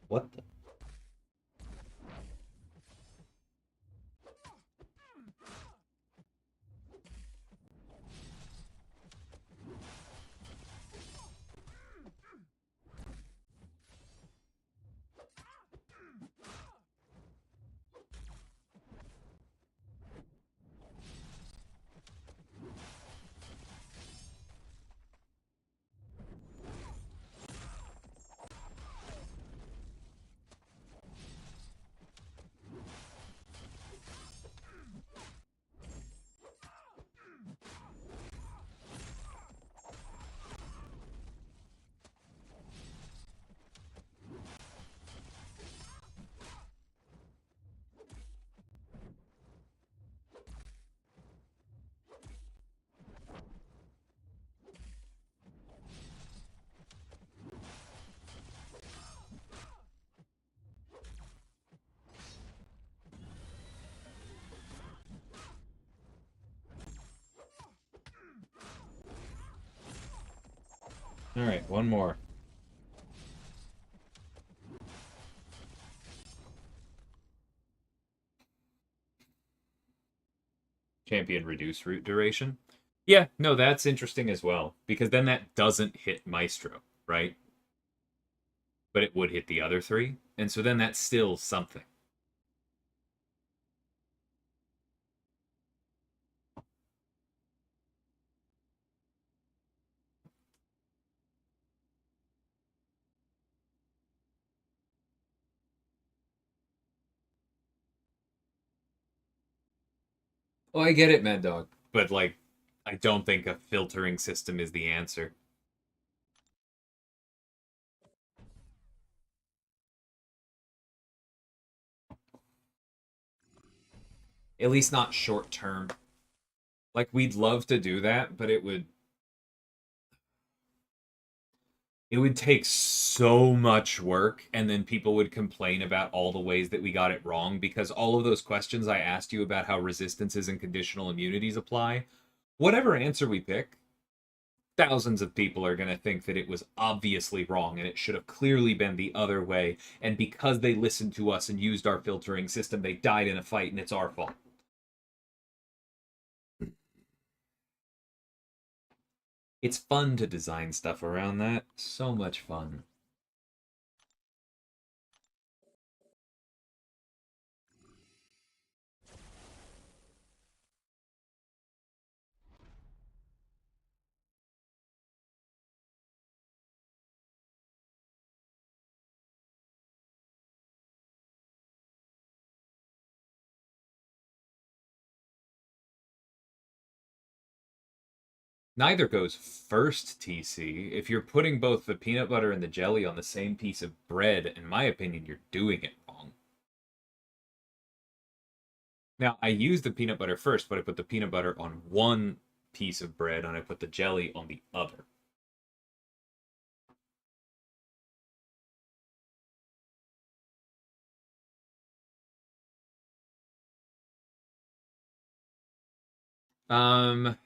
What the? All right, one more. Champion reduce root duration. Yeah, no, that's interesting as well, because then that doesn't hit Maestro, right? But it would hit the other three, and so then that's still something. Oh, I get it, Mad Dog, but like, I don't think a filtering system is the answer. At least not short term. Like, we'd love to do that, but it would take so much work, and then people would complain about all the ways that we got it wrong, because all of those questions I asked you about how resistances and conditional immunities apply, whatever answer we pick, thousands of people are going to think that it was obviously wrong and it should have clearly been the other way, and because they listened to us and used our filtering system, they died in a fight and it's our fault. It's fun to design stuff around that. So much fun. Neither goes first, TC. If you're putting both the peanut butter and the jelly on the same piece of bread, in my opinion, you're doing it wrong. Now, I used the peanut butter first, but I put the peanut butter on one piece of bread and I put the jelly on the other. Um,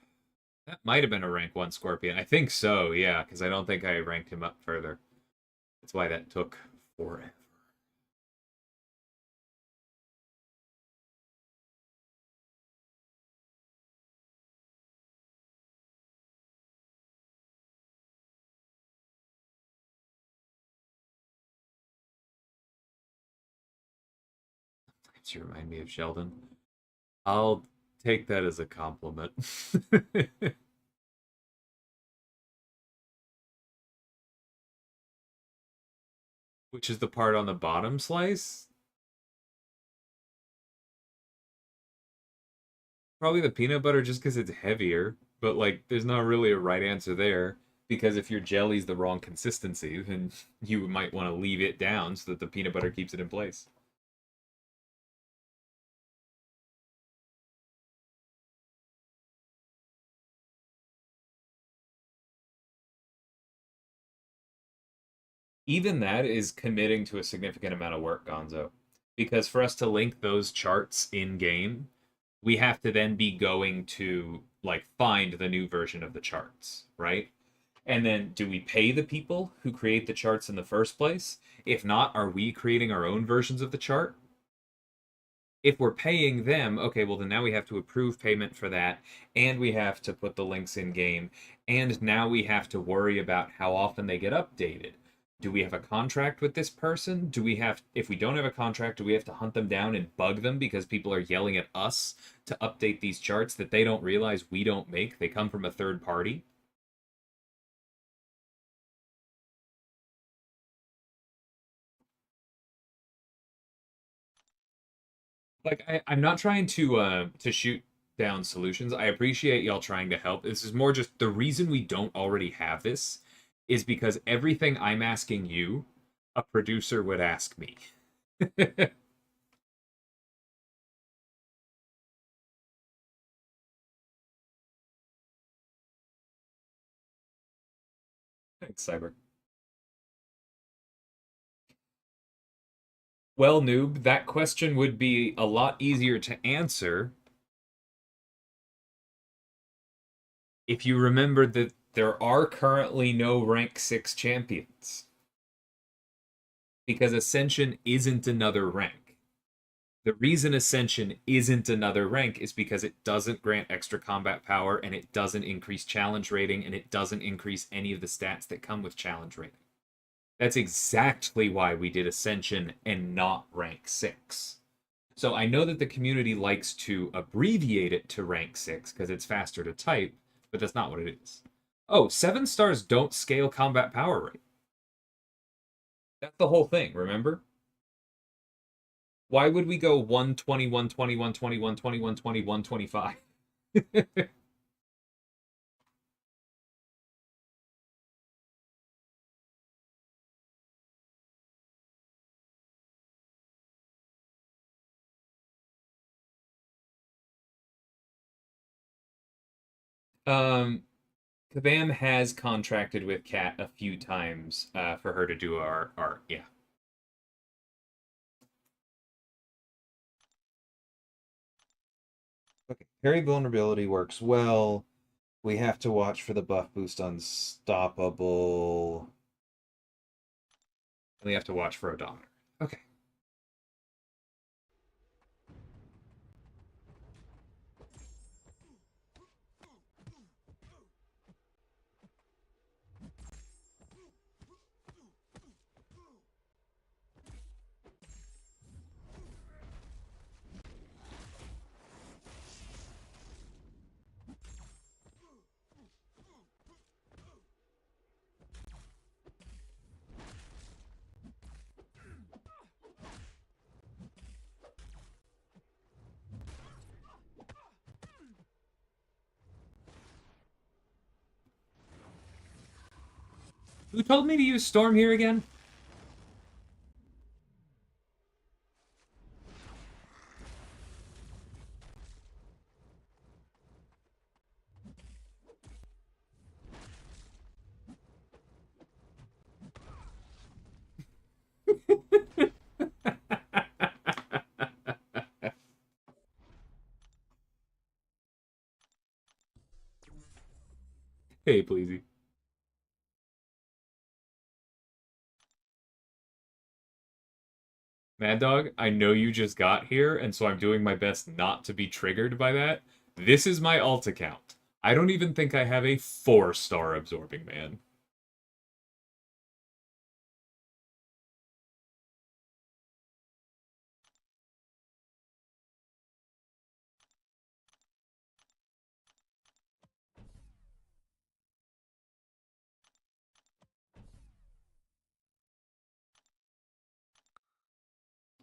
that might have been a rank 1 Scorpion. I think so, yeah, because I don't think I ranked him up further. That's why that took forever. You remind me of Sheldon. I'll take that as a compliment. Which is the part on the bottom slice? Probably the peanut butter just because it's heavier. But, like, there's not really a right answer there. Because if your jelly's the wrong consistency, then you might want to leave it down so that the peanut butter keeps it in place. Even that is committing to a significant amount of work, Gonzo. Because for us to link those charts in game, we have to then be going to like find the new version of the charts, right? And then do we pay the people who create the charts in the first place? If not, are we creating our own versions of the chart? If we're paying them, okay, well then now we have to approve payment for that, and we have to put the links in game, and now we have to worry about how often they get updated. Do we have a contract with this person? Do we have, if we don't have a contract, do we have to hunt them down and bug them because people are yelling at us to update these charts that they don't realize we don't make? They come from a third party. Like I'm not trying to shoot down solutions. I appreciate y'all trying to help. This is more just the reason we don't already have this is because everything I'm asking you, a producer would ask me. Thanks, Cyber. Well, noob, that question would be a lot easier to answer if you remembered that there are currently no rank 6 champions. Because Ascension isn't another rank. The reason Ascension isn't another rank is because it doesn't grant extra combat power and it doesn't increase challenge rating and it doesn't increase any of the stats that come with challenge rating. That's exactly why we did Ascension and not rank 6. So I know that the community likes to abbreviate it to rank 6 because it's faster to type, but that's not what it is. Oh, 7 stars don't scale combat power rate. That's the whole thing, remember? Why would we go 120, 120, 120, 120, 120, 125? um, Kabam has contracted with Kat a few times for her to do our art. Yeah. Okay. Parry vulnerability works well. We have to watch for the buff boost unstoppable. And we have to watch for odometer. Okay. Who told me to use Storm here again? Hey, pleasey. Mad Dog, I know you just got here, and so I'm doing my best not to be triggered by that. This is my alt account. I don't even think I have a 4-star Absorbing Man.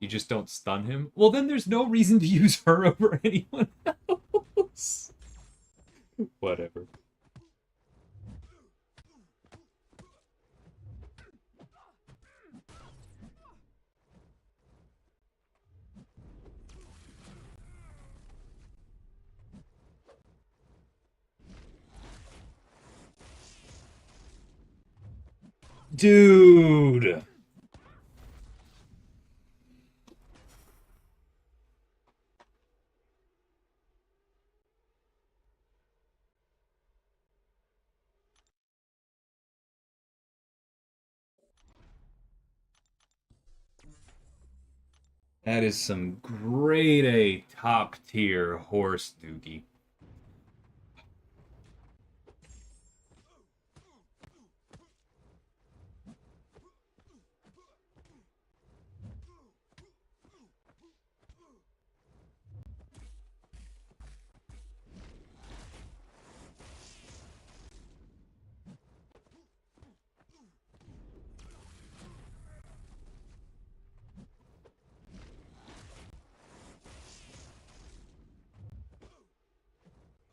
You just don't stun him? Well, then there's no reason to use her over anyone else. Whatever. Dude! That is some grade A top tier horse doogie.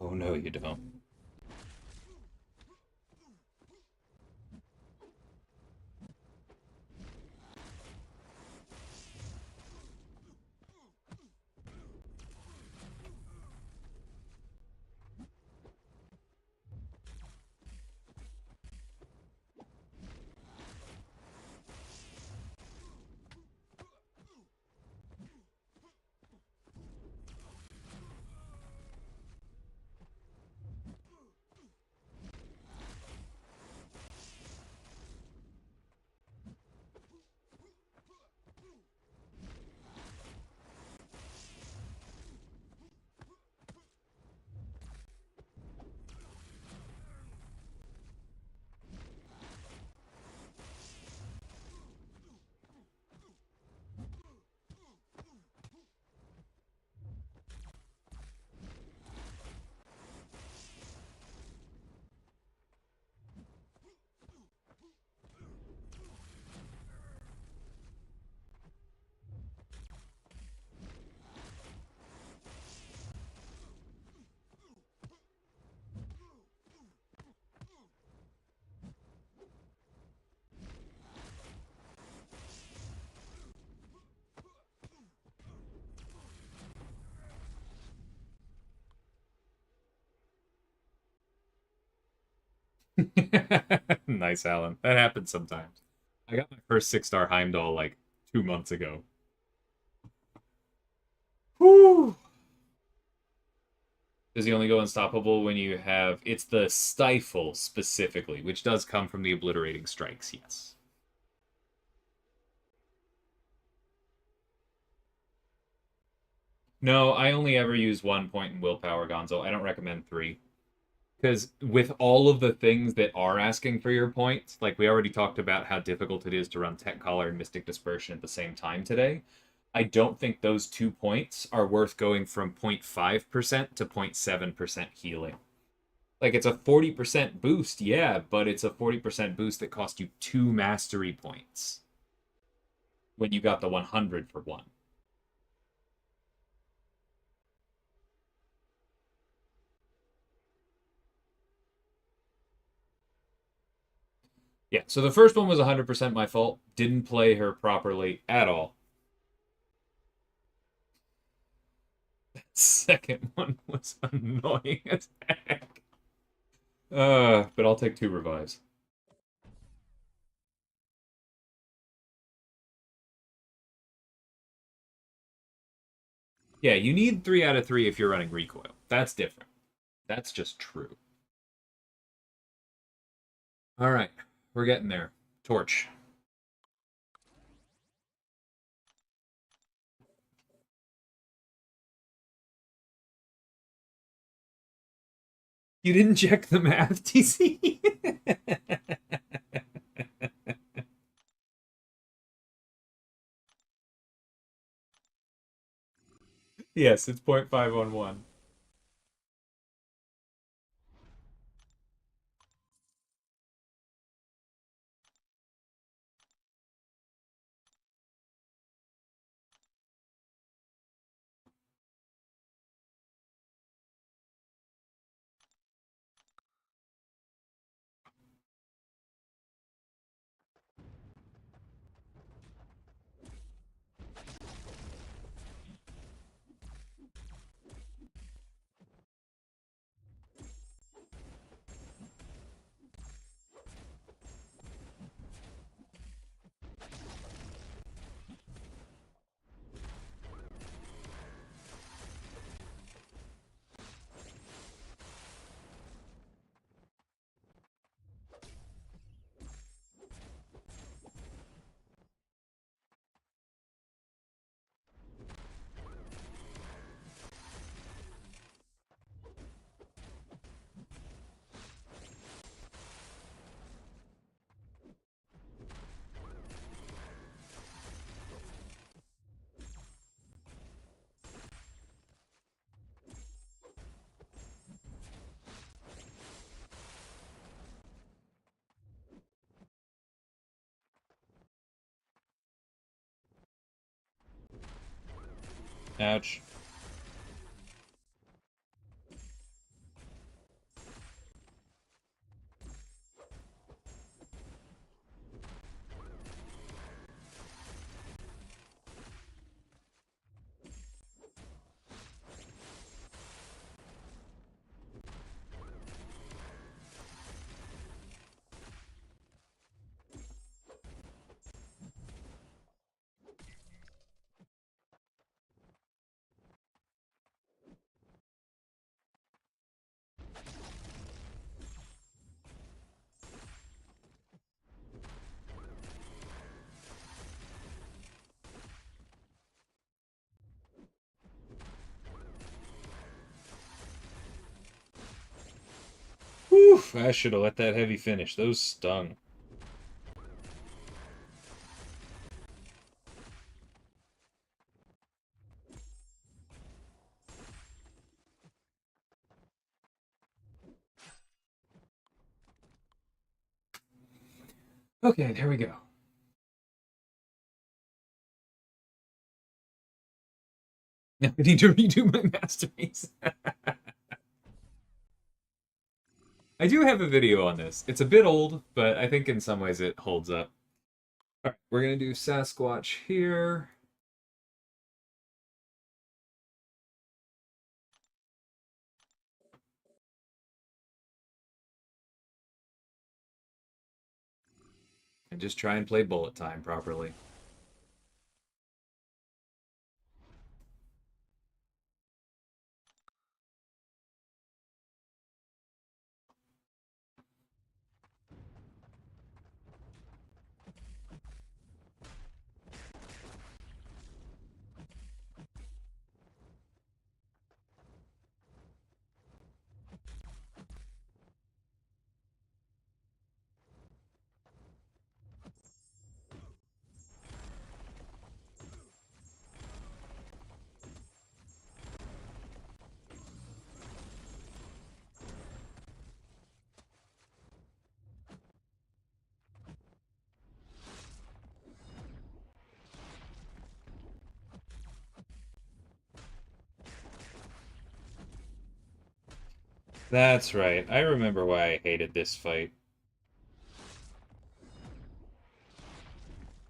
Oh no, you don't. Nice, Alan. That happens sometimes. I got my first 6-star Heimdall like 2 months ago. Whew. Does he only go unstoppable when you have... It's the Stifle, specifically, which does come from the Obliterating Strikes, yes. No, I only ever use 1 point in Willpower, Gonzo. I don't recommend 3. Because with all of the things that are asking for your points, like we already talked about how difficult it is to run Tech Collar and Mystic Dispersion at the same time today, I don't think those 2 points are worth going from 0.5% to 0.7% healing. Like, it's a 40% boost, yeah, but it's a 40% boost that cost you 2 mastery points when you got the 100 for 1. Yeah, so the first one was 100% my fault. Didn't play her properly at all. Second one was annoying as heck. But I'll take 2 revives. Yeah, you need 3 out of 3 if you're running recoil. That's different. That's just true. All right, we're getting there. Torch. You didn't check the math, TC? Yes, it's 0.511. Ouch. Whew, I should have let that heavy finish. Those stung. Okay, there we go. Now I need to redo my masterpiece. I do have a video on this. It's a bit old, but I think in some ways it holds up. All right, we're gonna do Sasquatch here. And just try and play bullet time properly. That's right. I remember why I hated this fight.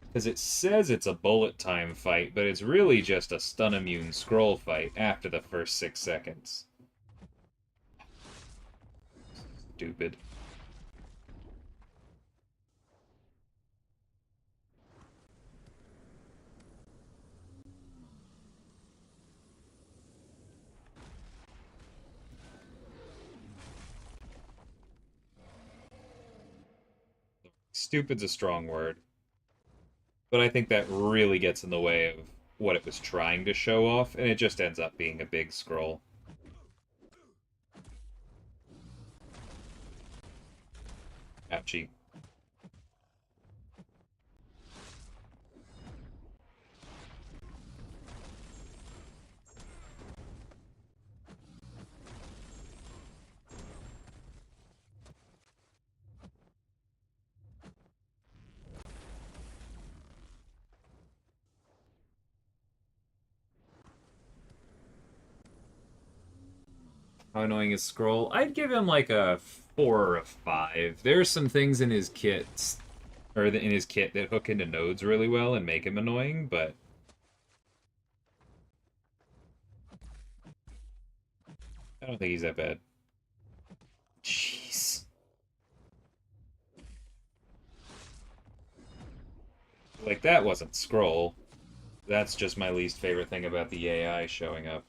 Because it says it's a bullet time fight, but it's really just a stun immune scroll fight after the first 6 seconds. Stupid. Stupid's a strong word. But I think that really gets in the way of what it was trying to show off, and it just ends up being a big scroll. Ouchie. How annoying is Scroll? I'd give him like a 4 or a 5. There's some things in his kits, or in his kit that hook into nodes really well and make him annoying, but I don't think he's that bad. Jeez. Like, that wasn't Scroll. That's just my least favorite thing about the AI showing up.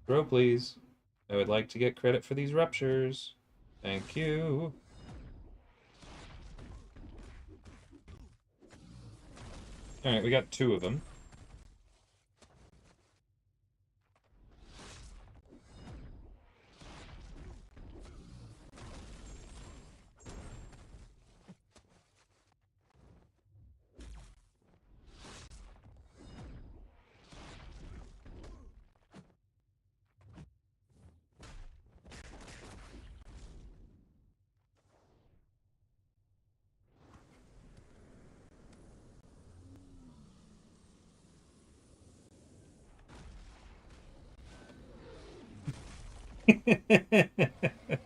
Throw, please. I would like to get credit for these ruptures. Thank you. Alright, we got 2 of them.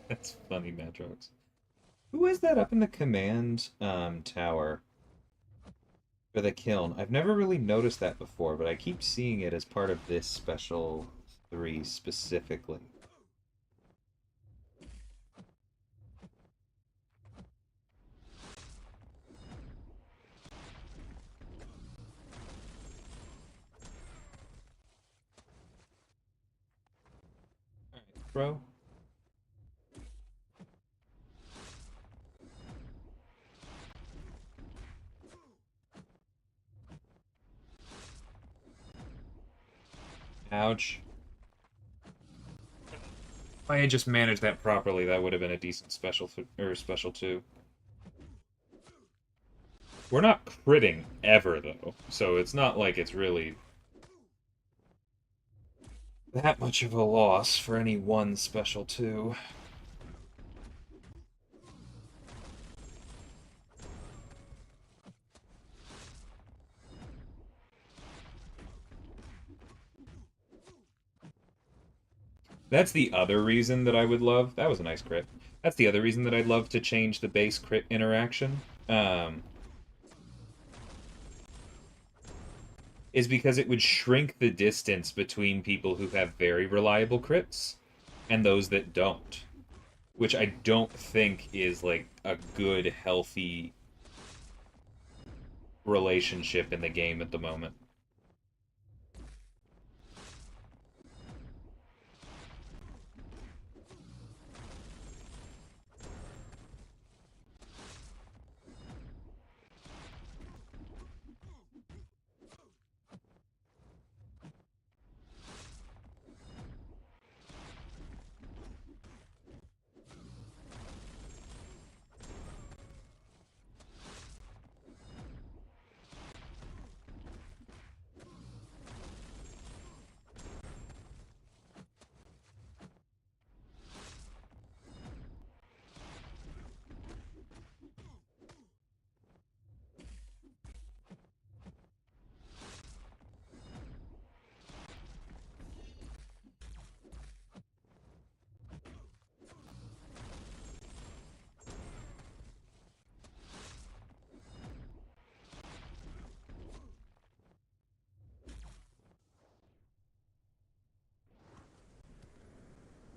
That's funny, Matrox. Who is that up in the command tower for the kiln? I've never really noticed that before, but I keep seeing it as part of this special 3 specifically. Alright, bro. Ouch. If I had just managed that properly, that would have been a decent special or special 2. We're not critting ever, though, so it's not like it's really that much of a loss for any one special 2. That's the other reason that I would love. That was a nice crit. That's the other reason that I'd love to change the base crit interaction. Is because it would shrink the distance between people who have very reliable crits and those that don't. Which I don't think is like a good, healthy relationship in the game at the moment.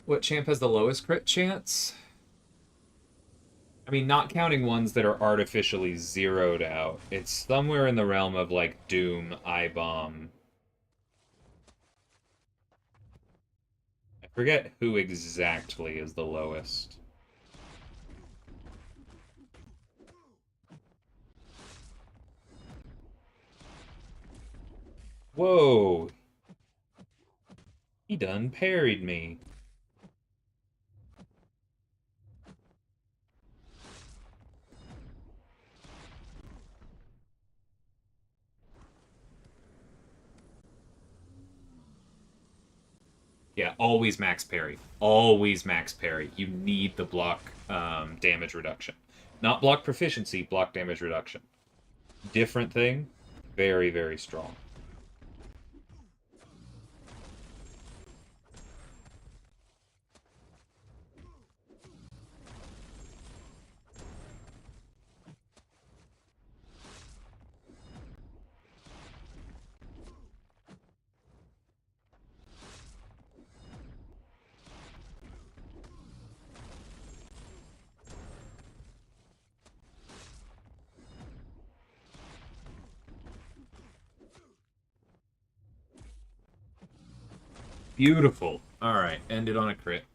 What champ has the lowest crit chance? I mean, not counting ones that are artificially zeroed out. It's somewhere in the realm of like Doom, I-Bomb. I forget who exactly is the lowest. Whoa! He done parried me. Yeah, always max parry. Always max parry. You need the block damage reduction. Not block proficiency, block damage reduction. Different thing. Very, very strong. Beautiful. Alright, ended on a crit.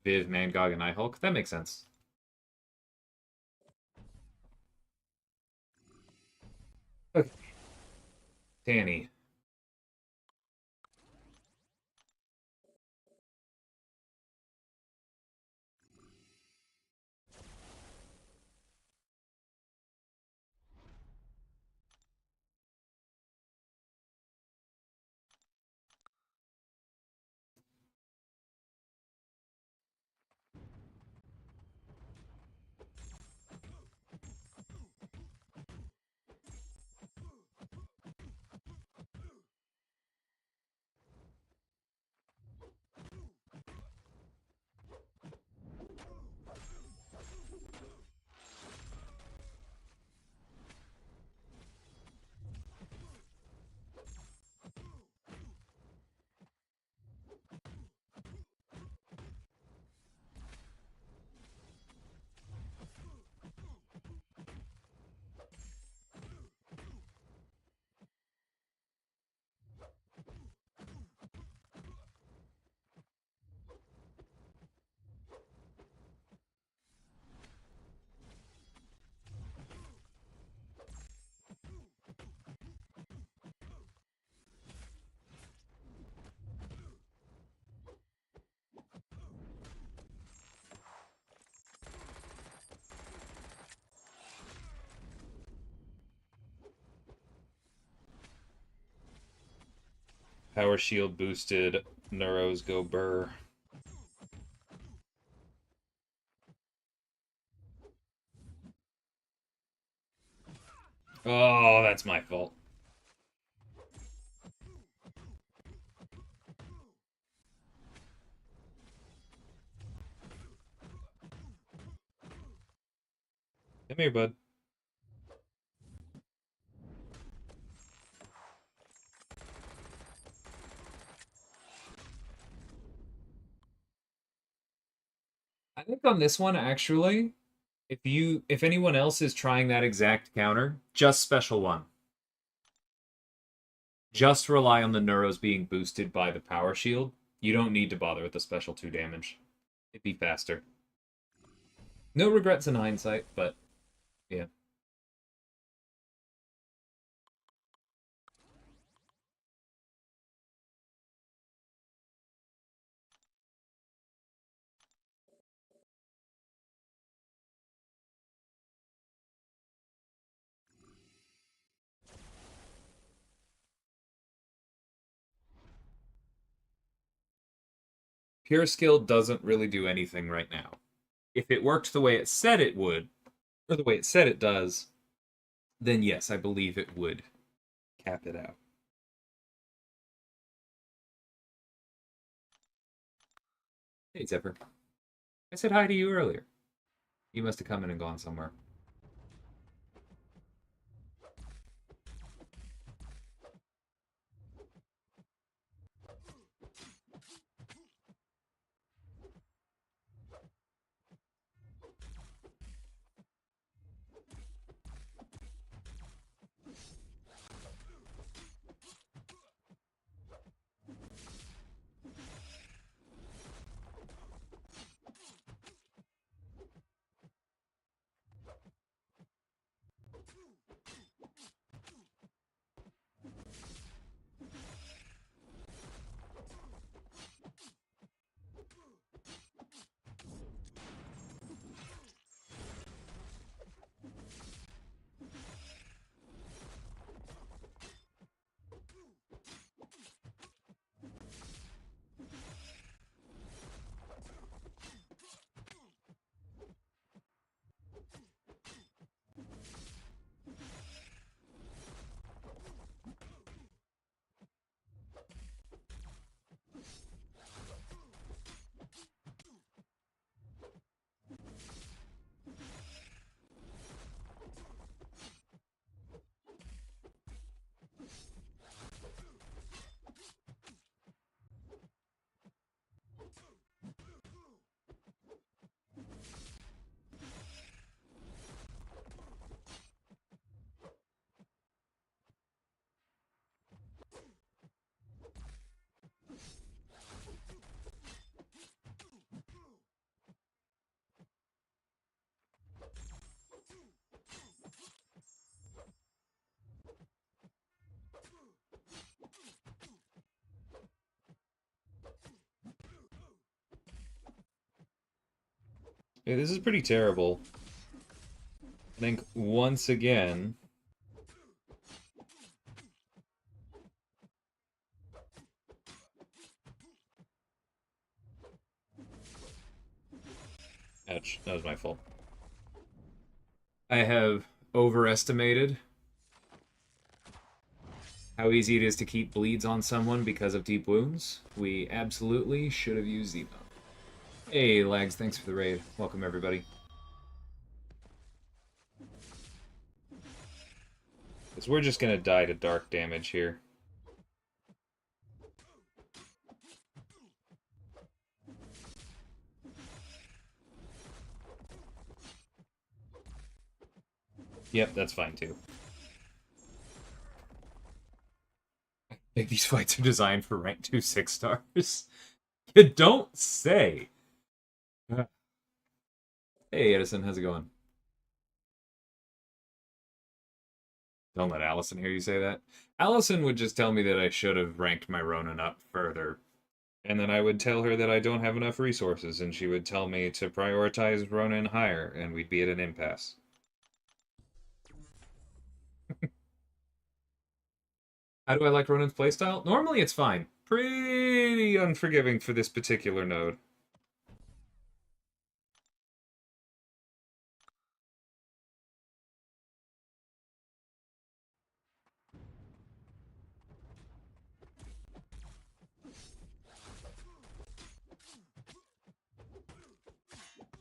Viv, Mangog, and Nighthulk. That makes sense. Okay. Danny. Power shield boosted. Neuros go burr. Oh, that's my fault. Come here, bud. I think on this one, actually, if anyone else is trying that exact counter, just special one. Just rely on the Neuros being boosted by the power shield. You don't need to bother with the special 2 damage. It'd be faster. No regrets in hindsight, but yeah. Pure skill doesn't really do anything right now. If it worked the way it said it would, or the way it said it does, then yes, I believe it would cap it out. Hey, Zephyr. I said hi to you earlier. You must have come in and gone somewhere. Yeah, this is pretty terrible. I think once again... Ouch, that was my fault. I have overestimated how easy it is to keep bleeds on someone because of deep wounds. We absolutely should have used Zemo. Hey, Lags, thanks for the raid. Welcome, everybody. Because we're just going to die to dark damage here. Yep, that's fine, too. I think these fights are designed for rank 2 6 stars. You don't say! Hey, Edison, how's it going? Don't let Allison hear you say that. Allison would just tell me that I should have ranked my Ronin up further. And then I would tell her that I don't have enough resources, and she would tell me to prioritize Ronin higher, and we'd be at an impasse. How do I like Ronin's playstyle? Normally it's fine. Pretty unforgiving for this particular node.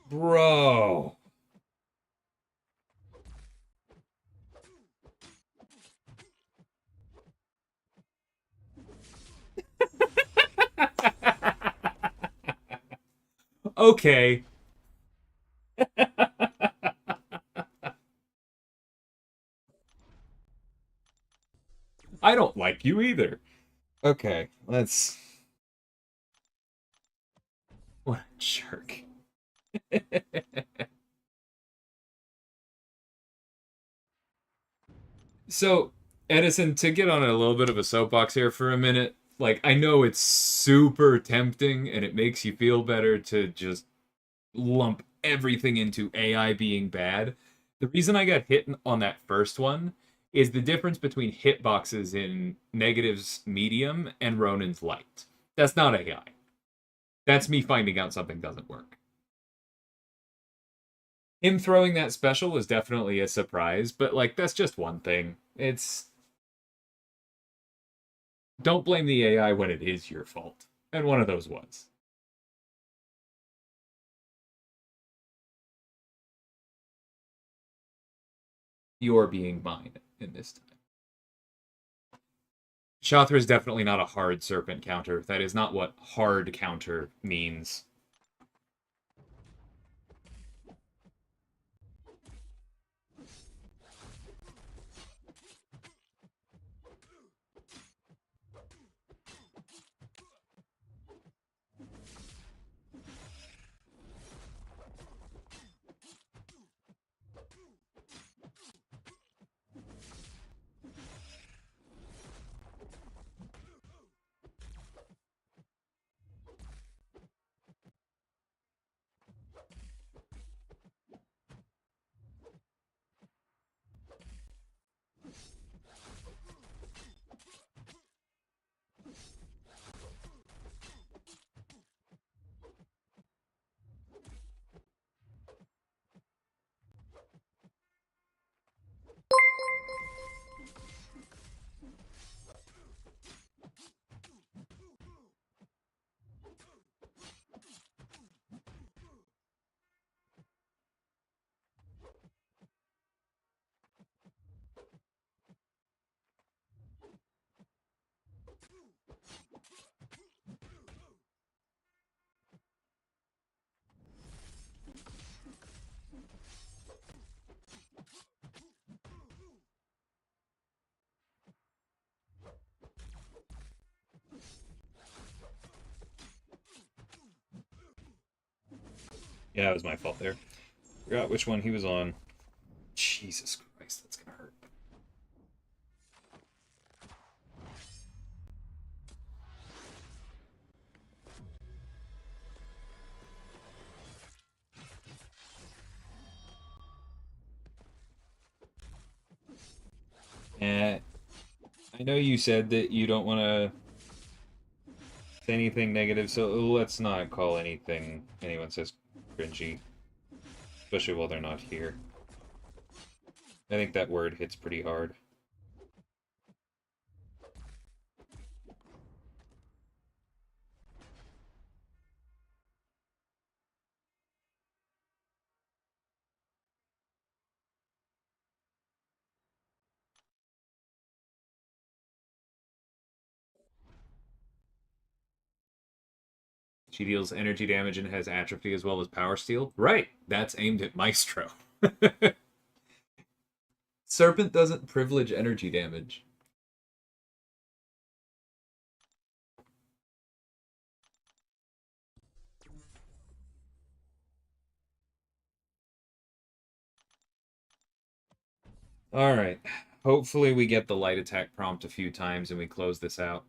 Bro. Okay. I don't like you either. Okay, let's... What a jerk. So, Edison, to get on a little bit of a soapbox here for a minute, like, I know it's super tempting and it makes you feel better to just lump everything into AI being bad. The reason I got hit on that first one is the difference between hitboxes in Negative's medium and Ronin's light. That's not AI. That's me finding out something doesn't work. Him throwing that special was definitely a surprise, but like that's just one thing. It's don't blame the AI when it is your fault. And one of those was. You're being mine in this time. Shathra is definitely not a hard serpent counter. That is not what hard counter means. Yeah, it was my fault there. Forgot which one he was on. Jesus Christ, that's gonna hurt. Eh, I know you said that you don't want to say anything negative, so let's not call anyone says cringy, especially while they're not here. I think that word hits pretty hard. She deals energy damage and has atrophy as well as power steal. Right, that's aimed at Maestro. Serpent doesn't privilege energy damage. Alright. Hopefully we get the light attack prompt a few times and we close this out.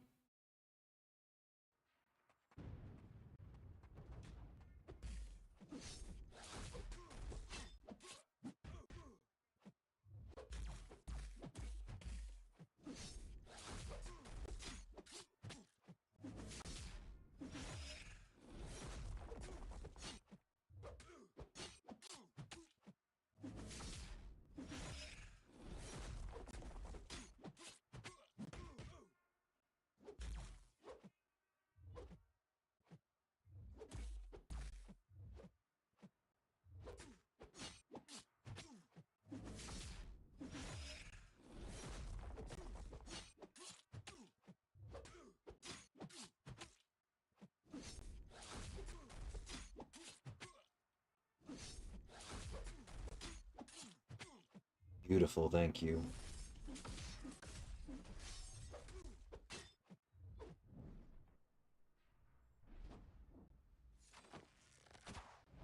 Beautiful, thank you.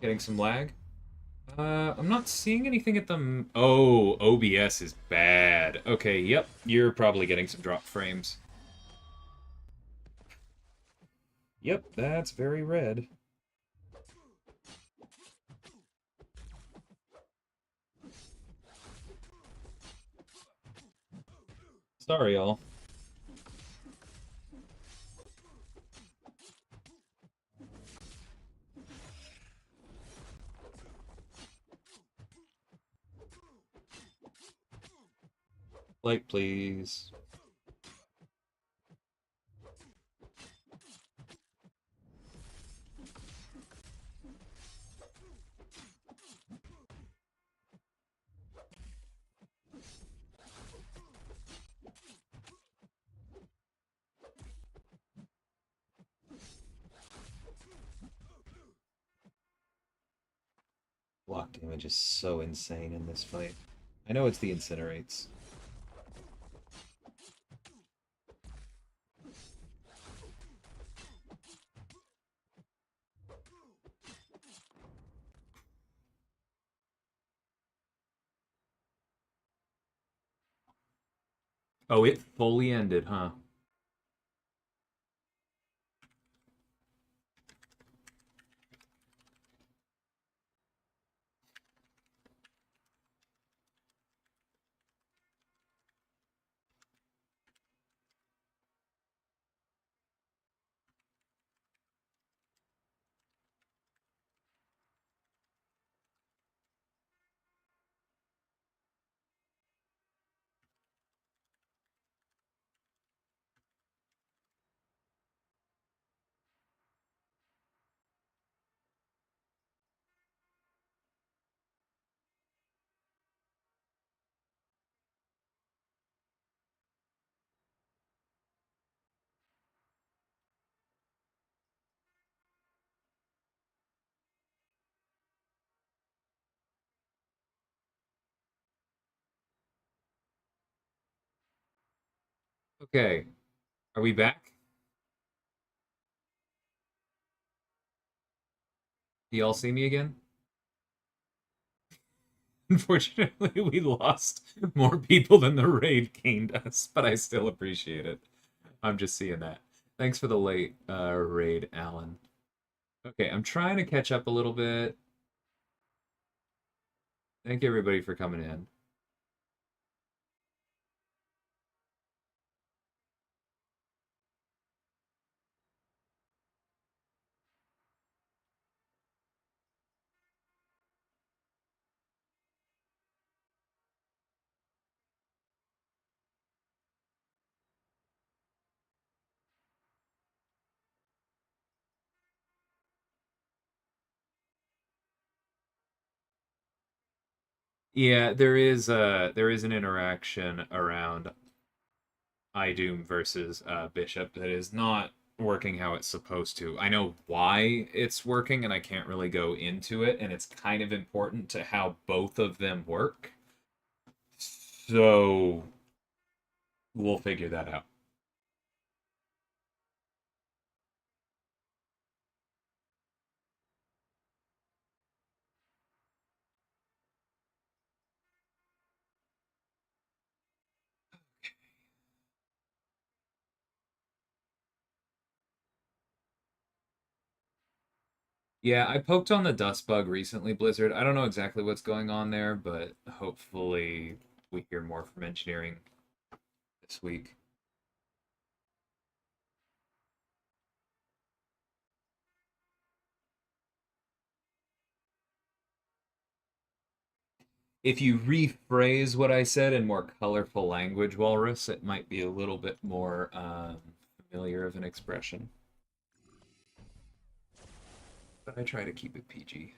Getting some lag? I'm not seeing anything at the... Oh, OBS is bad. Okay, yep, you're probably getting some drop frames. Yep, that's very red. Sorry, y'all. Light, please. Block damage is so insane in this fight. I know it's the incinerates. Oh, it fully ended, huh? Okay, are we back? Do y'all see me again? Unfortunately, we lost more people than the raid gained us, but I still appreciate it. I'm just seeing that. Thanks for the late raid, Alan. Okay, I'm trying to catch up a little bit. Thank you everybody for coming in. Yeah, there is an interaction around iDoom versus Bishop that is not working how it's supposed to. I know why it's working, and I can't really go into it, and it's kind of important to how both of them work. So we'll figure that out. Yeah, I poked on the dust bug recently, Blizzard. I don't know exactly what's going on there, but hopefully we hear more from engineering this week. If you rephrase what I said in more colorful language, Walrus, it might be a little bit more familiar of an expression. But I try to keep it PG.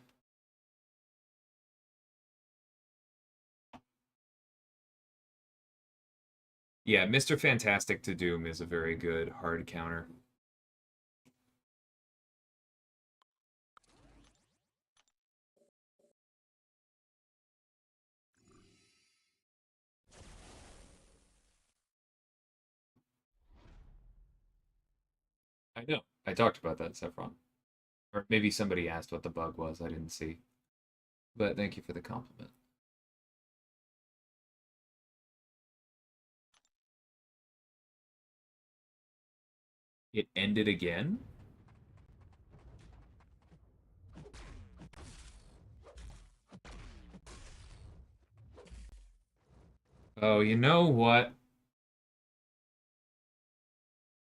Yeah, Mr. Fantastic to Doom is a very good hard counter. I know. I talked about that, Saffron. Or maybe somebody asked what the bug was. I didn't see. But thank you for the compliment. It ended again? Oh, you know what?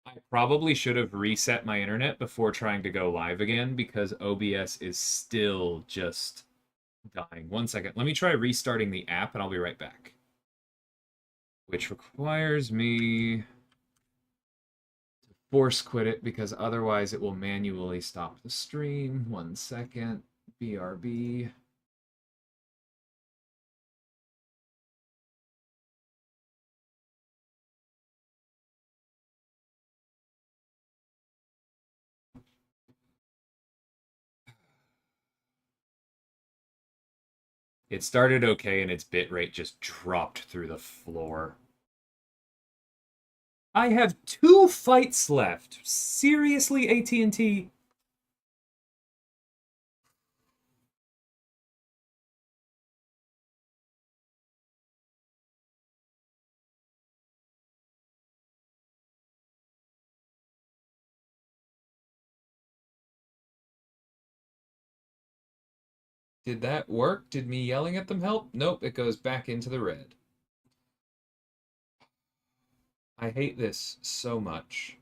I probably should have reset my internet before trying to go live again because OBS is still just dying. 1 second. Let me try restarting the app and I'll be right back. Which requires me to force quit it because otherwise it will manually stop the stream. 1 second. BRB. It started okay and its bitrate just dropped through the floor. I have 2 fights left. Seriously, AT&T? Did that work? Did me yelling at them help? Nope, it goes back into the red. I hate this so much.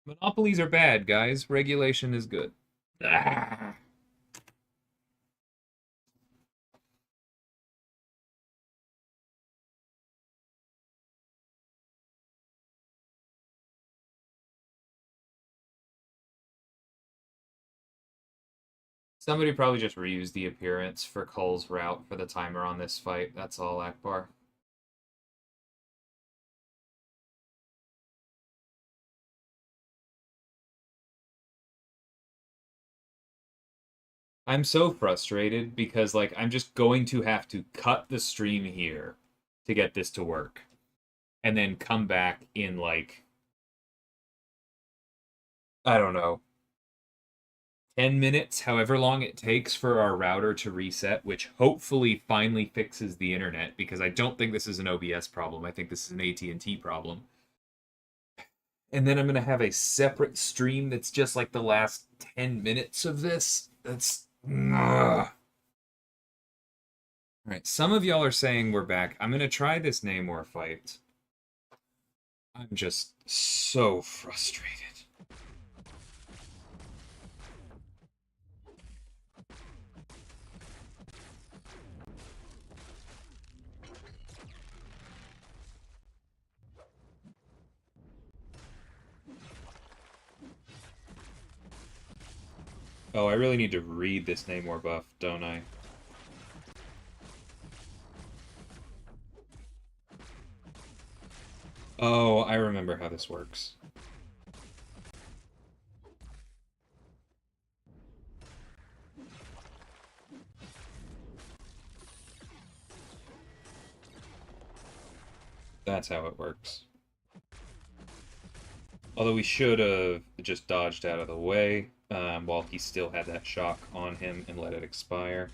Monopolies are bad, guys. Regulation is good. Ah. Somebody probably just reused the appearance for Cole's route for the timer on this fight. That's all, Akbar. I'm so frustrated because, like, I'm just going to have to cut the stream here to get this to work. And then come back in, like, I don't know, 10 minutes, however long it takes for our router to reset, which hopefully finally fixes the internet, because I don't think this is an OBS problem. I think this is an AT&T problem. And then I'm going to have a separate stream that's just like the last 10 minutes of this. That's... Ugh. All right, some of y'all are saying we're back. I'm going to try this Namor fight. I'm just so frustrated. Oh, I really need to read this Namor buff, don't I? Oh, I remember how this works. That's how it works. Although we should have just dodged out of the way while he still had that shock on him and let it expire.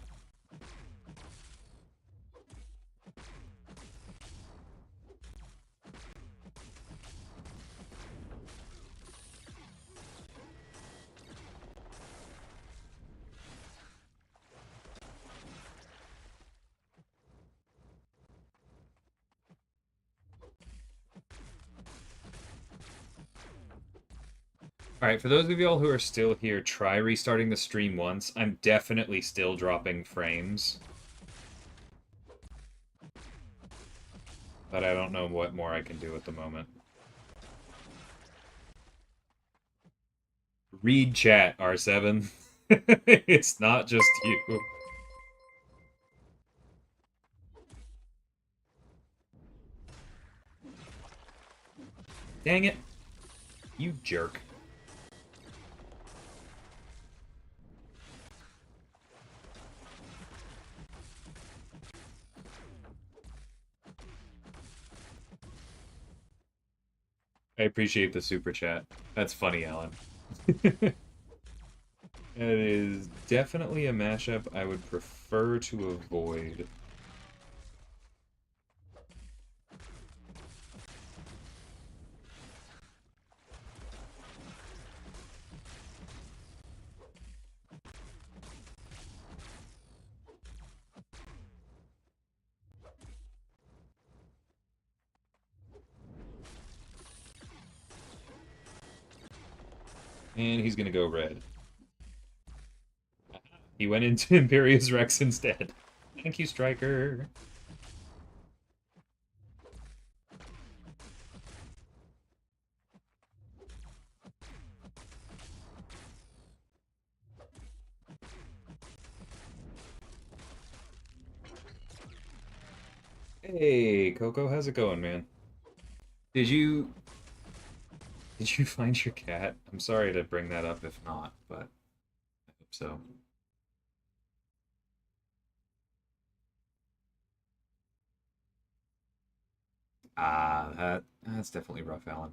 Alright, for those of y'all who are still here, try restarting the stream once. I'm definitely still dropping frames. But I don't know what more I can do at the moment. Read chat, R7. It's not just you. Dang it. You jerk. I appreciate the super chat. That's funny, Alan. It is definitely a mashup I would prefer to avoid. And he's gonna go red. He went into Imperious Rex instead. Thank you, Striker. Hey, Coco, how's it going, man? Did you find your cat? I'm sorry to bring that up if not, but I hope so. Ah, that's definitely rough, Alan.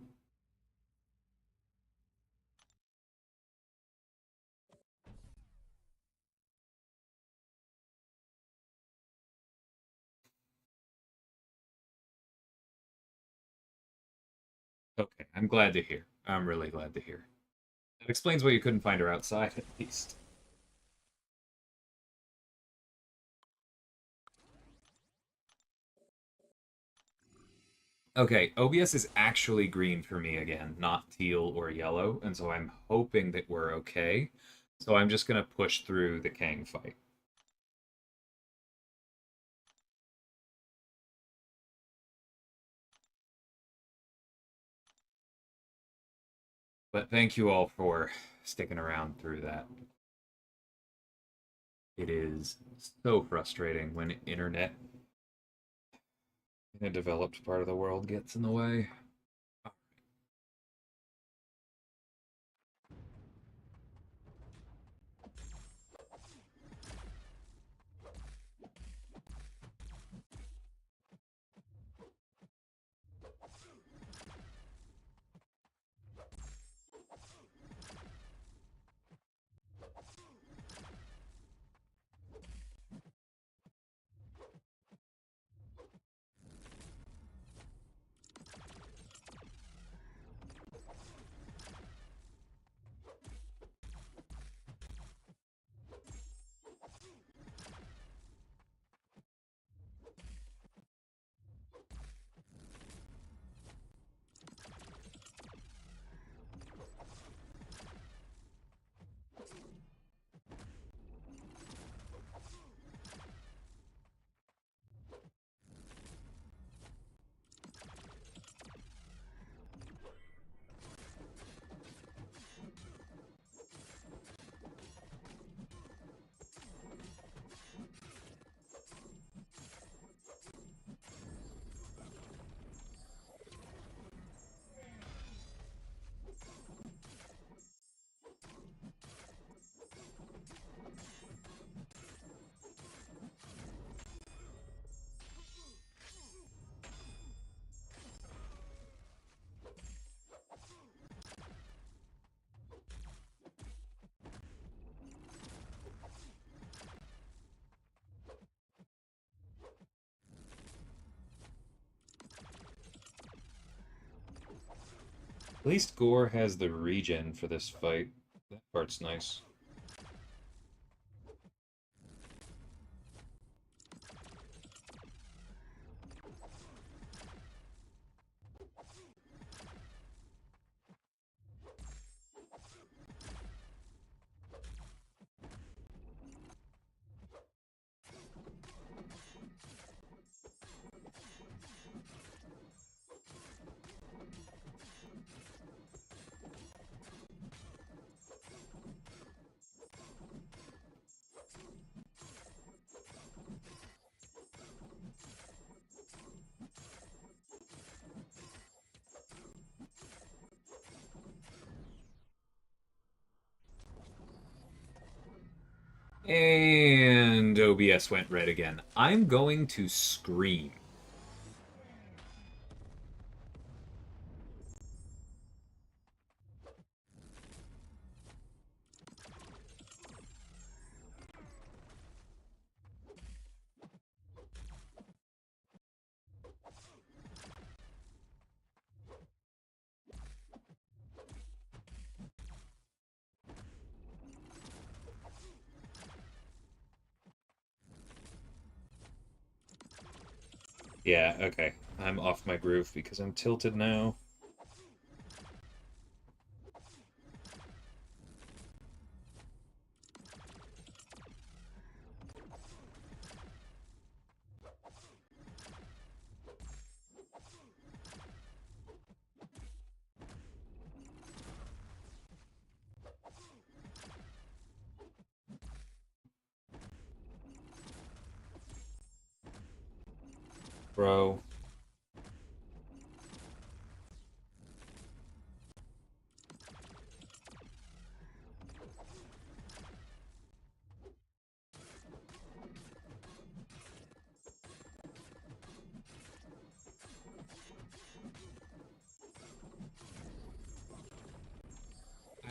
Okay, I'm glad to hear. I'm really glad to hear. That explains why you couldn't find her outside, at least. Okay, OBS is actually green for me again, not teal or yellow, and so I'm hoping that we're okay. So I'm just gonna push through the Kang fight. But thank you all for sticking around through that. It is so frustrating when internet in a developed part of the world gets in the way. At least Gore has the regen for this fight. That part's nice. And OBS went red again. I'm going to scream. Yeah, okay. I'm off my groove because I'm tilted now. Bro.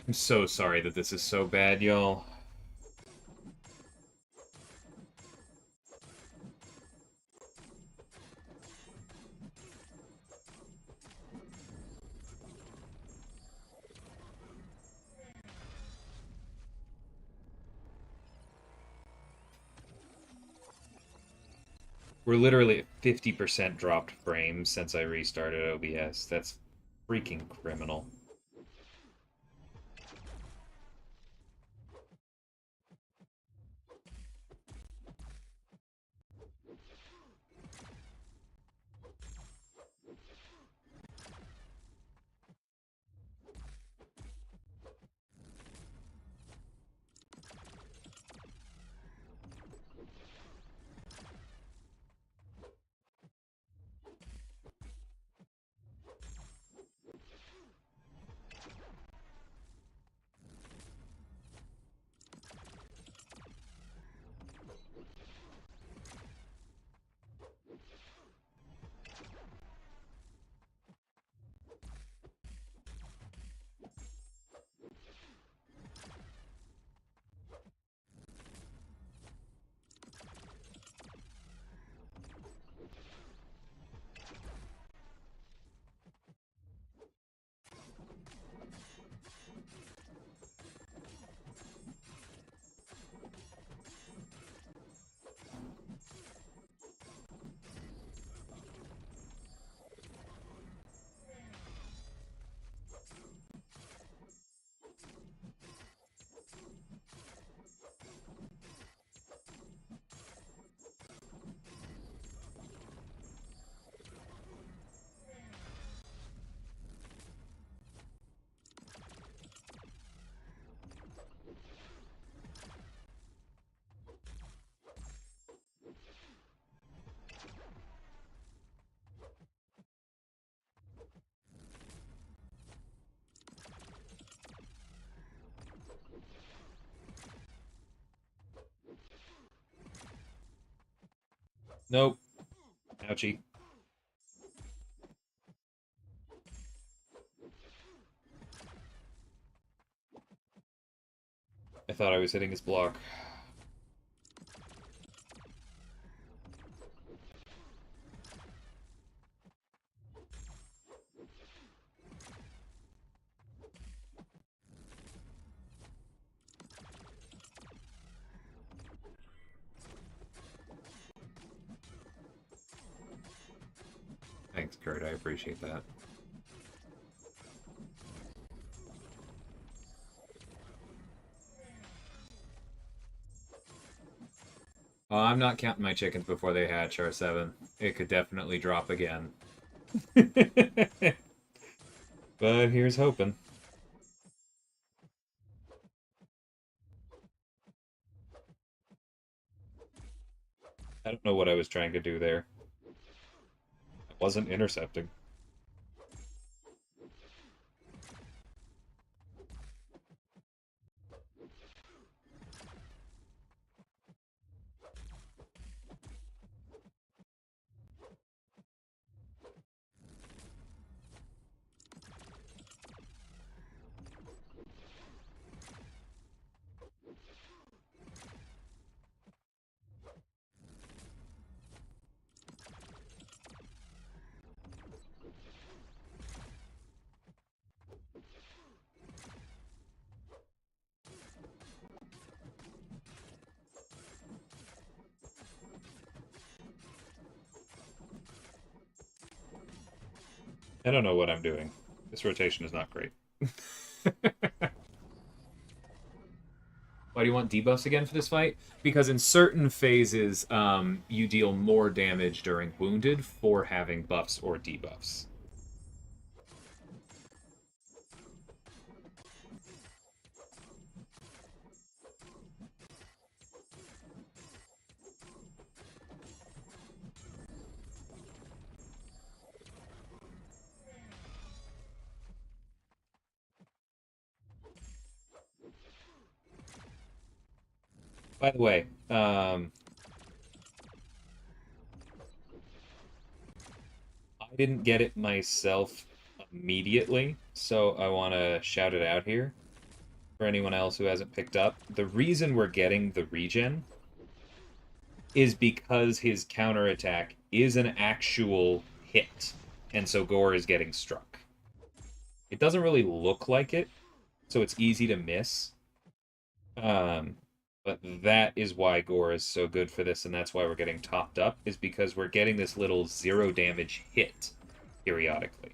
I'm so sorry that this is so bad, y'all. We're literally at 50% dropped frames since I restarted OBS. That's freaking criminal. Nope. Ouchie. I thought I was hitting his block. Thanks, Kurt. I appreciate that. I'm not counting my chickens before they hatch, R7. It could definitely drop again. But here's hoping. I don't know what I was trying to do there. I wasn't intercepting. I don't know what I'm doing. This rotation is not great. Why do you want debuffs again for this fight? Because in certain phases, you deal more damage during wounded for having buffs or debuffs. By the way, I didn't get it myself immediately, so I want to shout it out here for anyone else who hasn't picked up. The reason we're getting the regen is because his counterattack is an actual hit, and so Gore is getting struck. It doesn't really look like it, so it's easy to miss. But that is why Gore is so good for this, and that's why we're getting topped up, is because we're getting this little 0 damage hit periodically.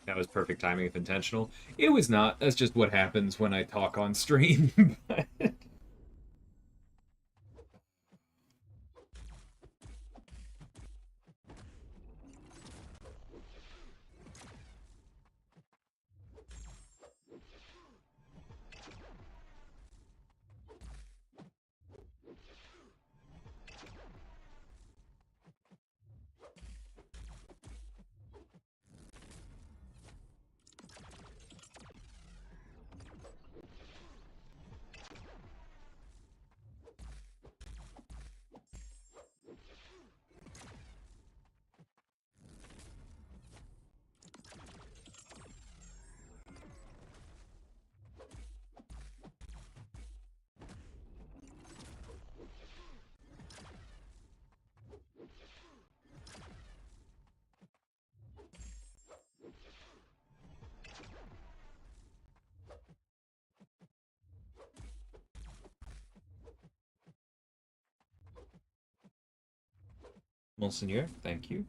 That was perfect timing if intentional. It was not. That's just what happens when I talk on stream. Monseigneur, thank you.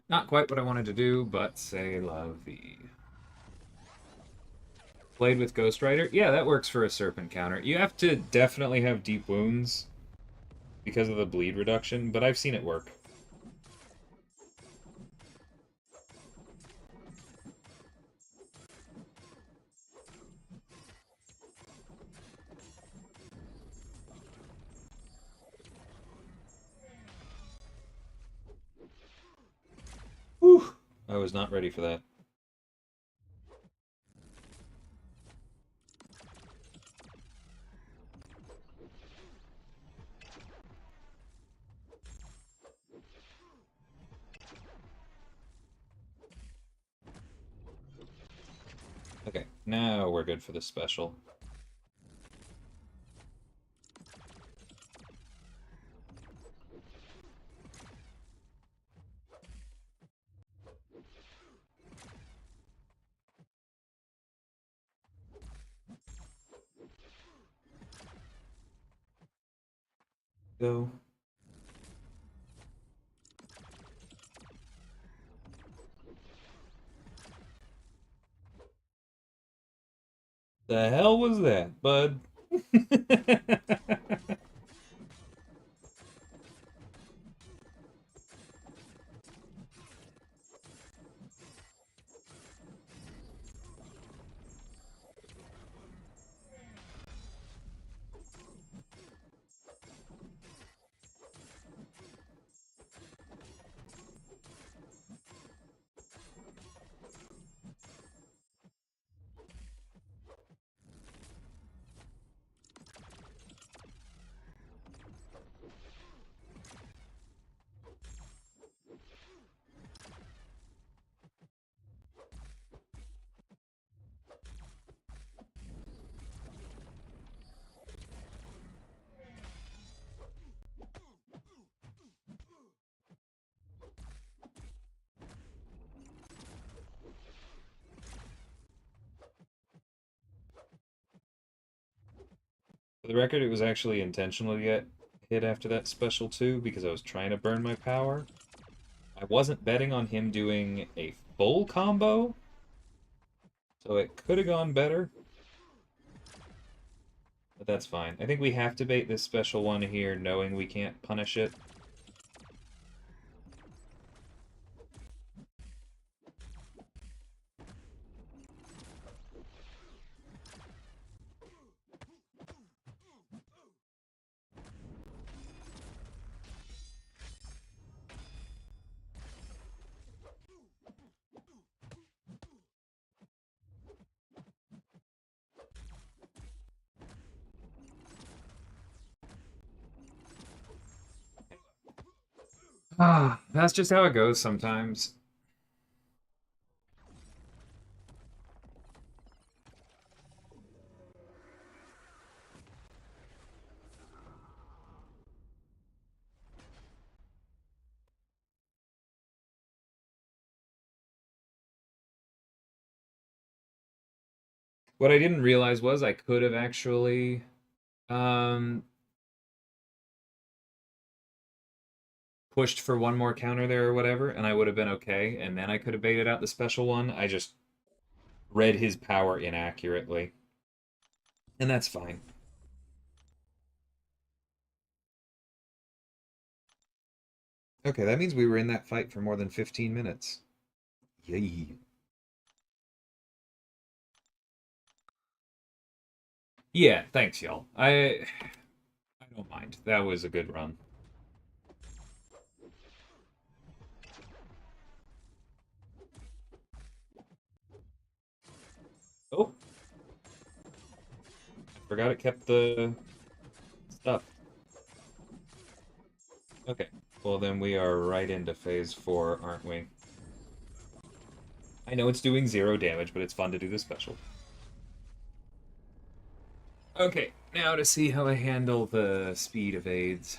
Not quite what I wanted to do, but say la vie. Played with Ghost Rider? Yeah, that works for a Serpent counter. You have to definitely have deep wounds because of the bleed reduction, but I've seen it work. Whew. I was not ready for that. Okay, now we're good for the special. Go. The hell was that, bud? For the record, it was actually intentional to get hit after that special too, because I was trying to burn my power. I wasn't betting on him doing a full combo, so it could have gone better. But that's fine. I think we have to bait this special one here, knowing we can't punish it. Ah, that's just how it goes sometimes. What I didn't realize was I could have actually um, pushed for one more counter there or whatever, and I would have been okay, and then I could have baited out the special one. I just read his power inaccurately. And that's fine. Okay, that means we were in that fight for more than 15 minutes. Yay. Yeah, thanks, y'all. I don't mind. That was a good run. Oh, I forgot it kept the stuff. Okay, well then we are right into phase 4, aren't we? I know it's doing 0 damage, but it's fun to do the special. Okay, now to see how I handle the speed evades.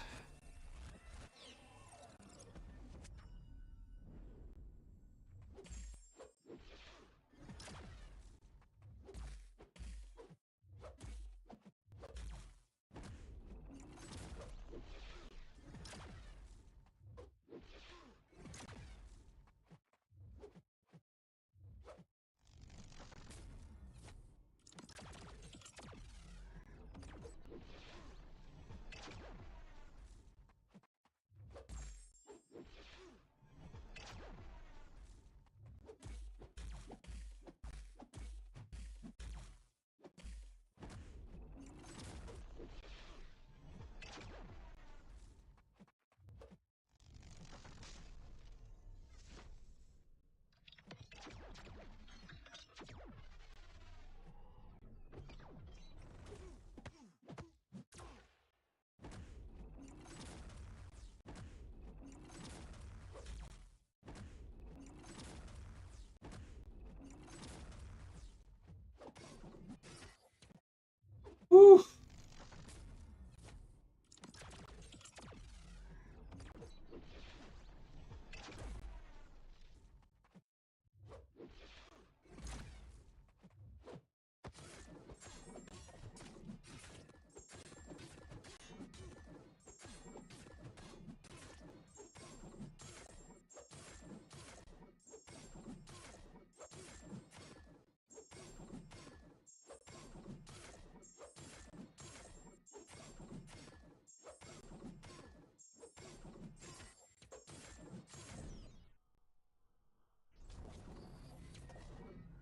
Whew.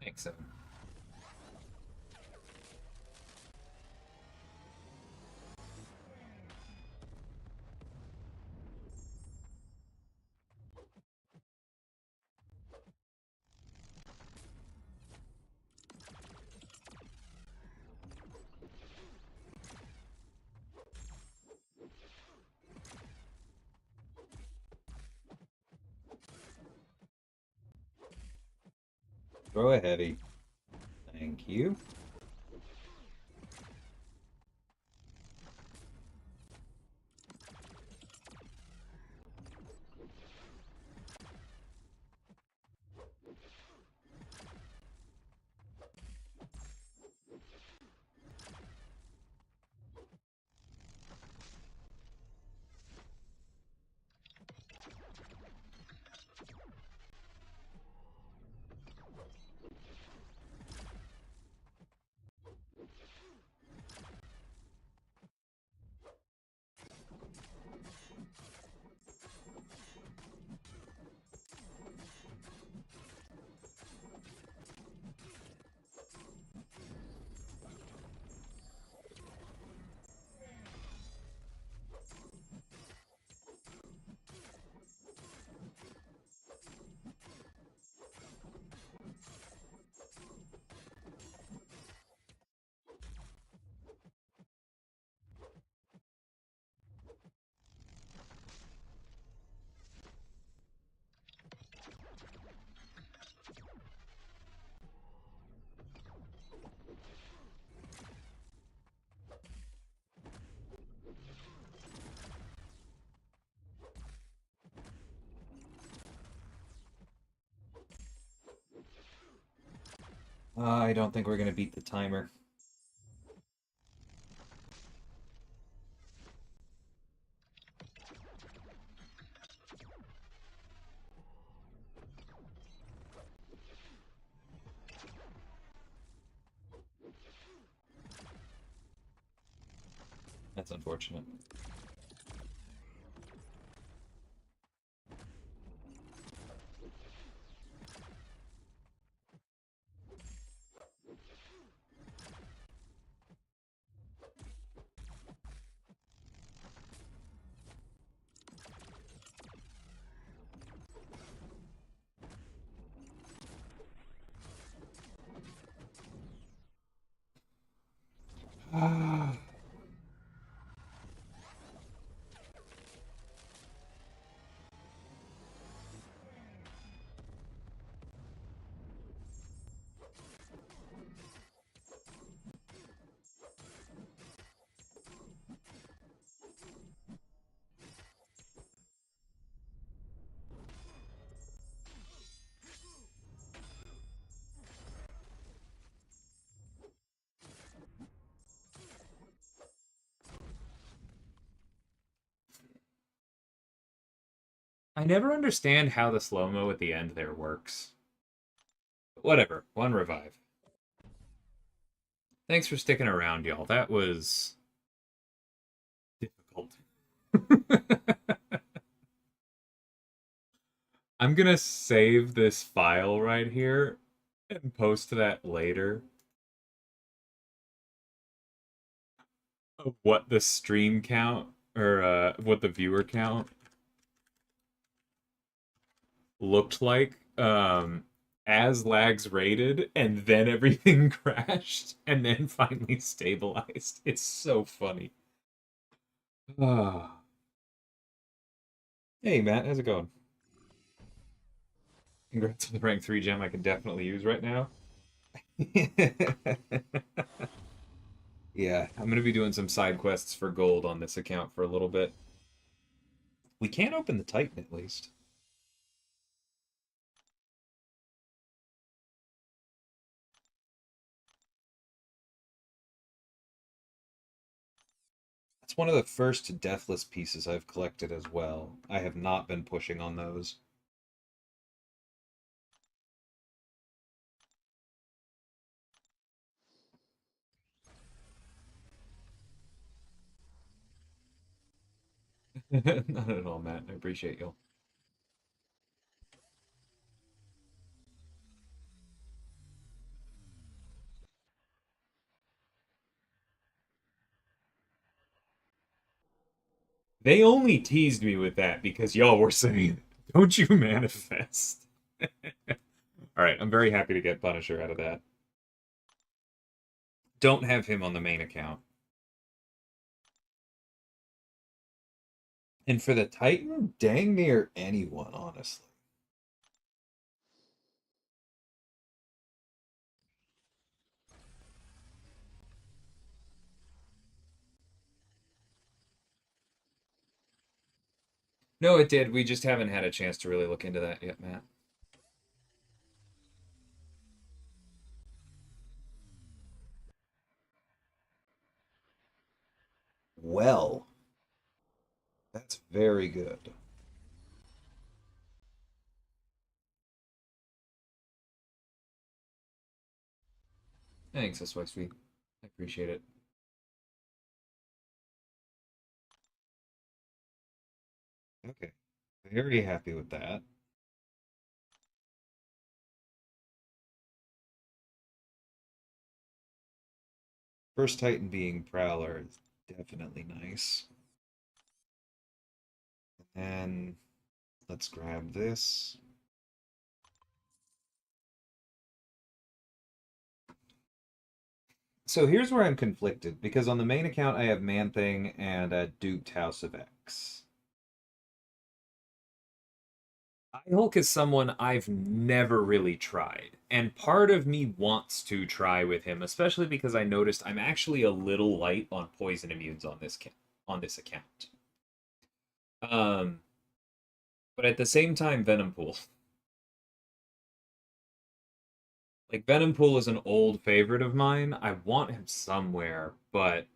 Thanks, Evan. Throw a heavy. Thank you. I don't think we're gonna beat the timer. That's unfortunate. I never understand how the slow-mo at the end there works. Whatever, one revive. Thanks for sticking around, y'all. That was difficult. I'm gonna save this file right here and post that later of what the stream count or what the viewer count looked like as lags rated, and then everything crashed and then finally stabilized. It's so funny. Ah. Hey Matt, how's it going? Congrats on the rank 3 gem I can definitely use right now. Yeah, I'm gonna be doing some side quests for gold on this account for a little bit. We can open the Titan at least. That's one of the first Deathless pieces I've collected as well. I have not been pushing on those. Not at all, Matt. I appreciate you. They only teased me with that because y'all were saying, don't you manifest? Alright, I'm very happy to get Punisher out of that. Don't have him on the main account. And for the Titan, dang near anyone, honestly. No, it did. We just haven't had a chance to really look into that yet, Matt. Well, that's very good. Thanks, that's why sweet. I appreciate it. Okay. Very happy with that. First Titan being Prowler is definitely nice. And let's grab this. So here's where I'm conflicted, because on the main account I have Man-Thing and Duped House of X. Hulk is someone I've never really tried, and part of me wants to try with him, especially because I noticed I'm actually a little light on poison immunes on this account. Um, but at the same time, Venom Pool. Like Venompool is an old favorite of mine. I want him somewhere, but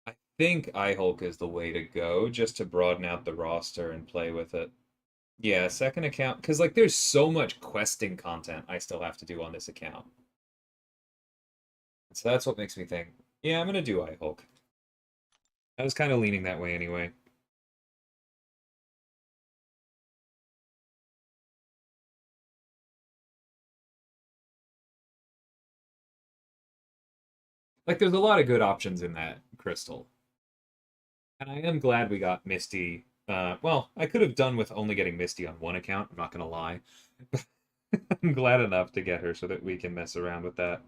I think iHulk is the way to go just to broaden out the roster and play with it. Yeah, second account, because like there's so much questing content I still have to do on this account. So that's what makes me think, yeah, I'm gonna do iHulk. I was kind of leaning that way anyway. Like there's a lot of good options in that crystal. And I am glad we got Misty. Well, I could have done with only getting Misty on one account, I'm not gonna lie. I'm glad enough to get her so that we can mess around with that.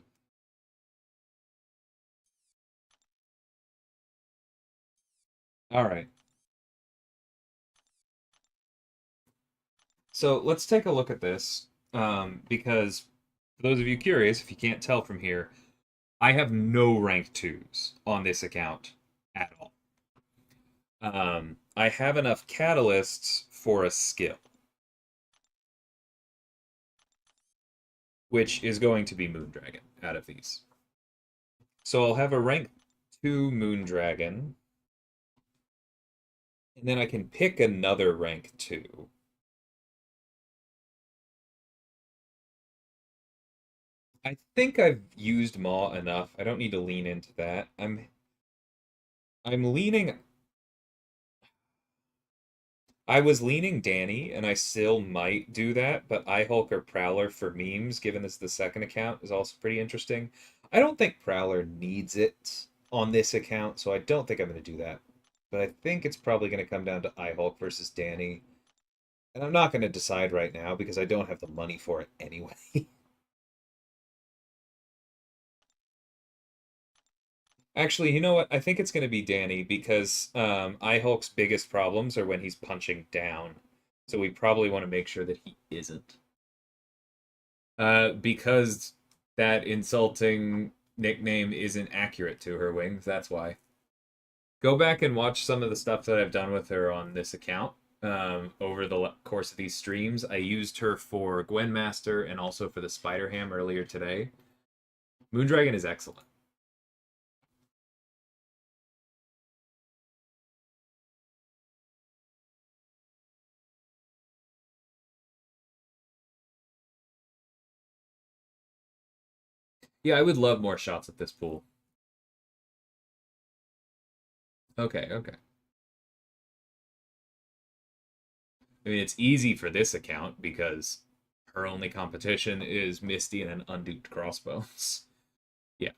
All right. So let's take a look at this. Because for those of you curious, if you can't tell from here, I have no rank twos on this account at all. I have enough catalysts for a skill, which is going to be Moondragon out of these. So I'll have a rank 2 Moondragon, and then I can pick another rank 2. I think I've used Maw enough. I don't need to lean into that. I'm leaning I was leaning Danny, and I still might do that, but iHulk or Prowler for memes, given this is the second account, is also pretty interesting. I don't think Prowler needs it on this account, so I don't think I'm going to do that. But I think it's probably going to come down to iHulk versus Danny. And I'm not going to decide right now because I don't have the money for it anyway. Actually, you know what? I think it's going to be Danny because iHulk's biggest problems are when he's punching down. So we probably want to make sure that he isn't. Because that insulting nickname isn't accurate to her, Wings. That's why. Go back and watch some of the stuff that I've done with her on this account over the course of these streams. I used her for Gwen Master and also for the Spider Ham earlier today. Moondragon is excellent. Yeah, I would love more shots at this pool. Okay, okay. I mean, it's easy for this account because her only competition is Misty and an unduped crossbows. Yeah.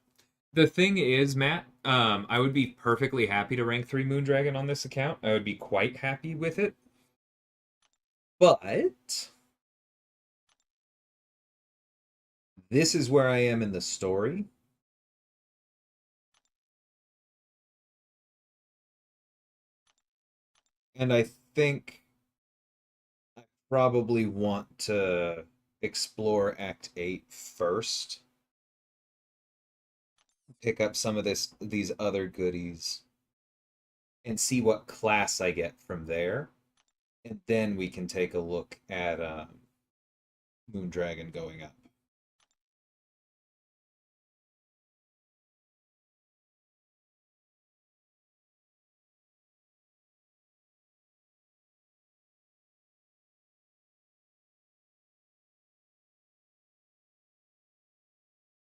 The thing is, Matt, I would be perfectly happy to rank 3 Moondragon on this account. I would be quite happy with it. But this is where I am in the story. And I think I probably want to explore Act 8 first. Pick up some of these other goodies and see what class I get from there. And then we can take a look at Moondragon going up.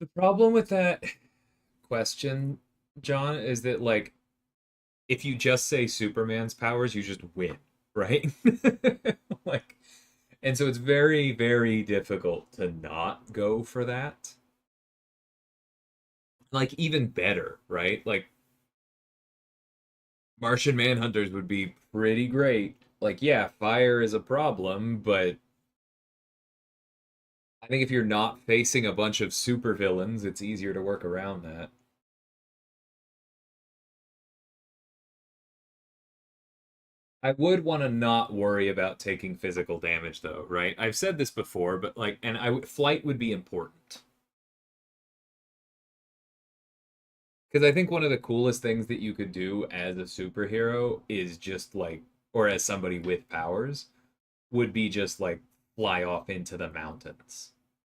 The problem with that question, John, is that like if you just say Superman's powers, you just win, right? Like, and so it's very, very difficult to not go for that. Like, even better, right? Like, Martian Manhunters would be pretty great. Like, yeah, fire is a problem, but I think if you're not facing a bunch of supervillains, it's easier to work around that. I would want to not worry about taking physical damage, though, right? I've said this before, but like, and flight would be important because I think one of the coolest things that you could do as a superhero is just like, or as somebody with powers, would be just like fly off into the mountains.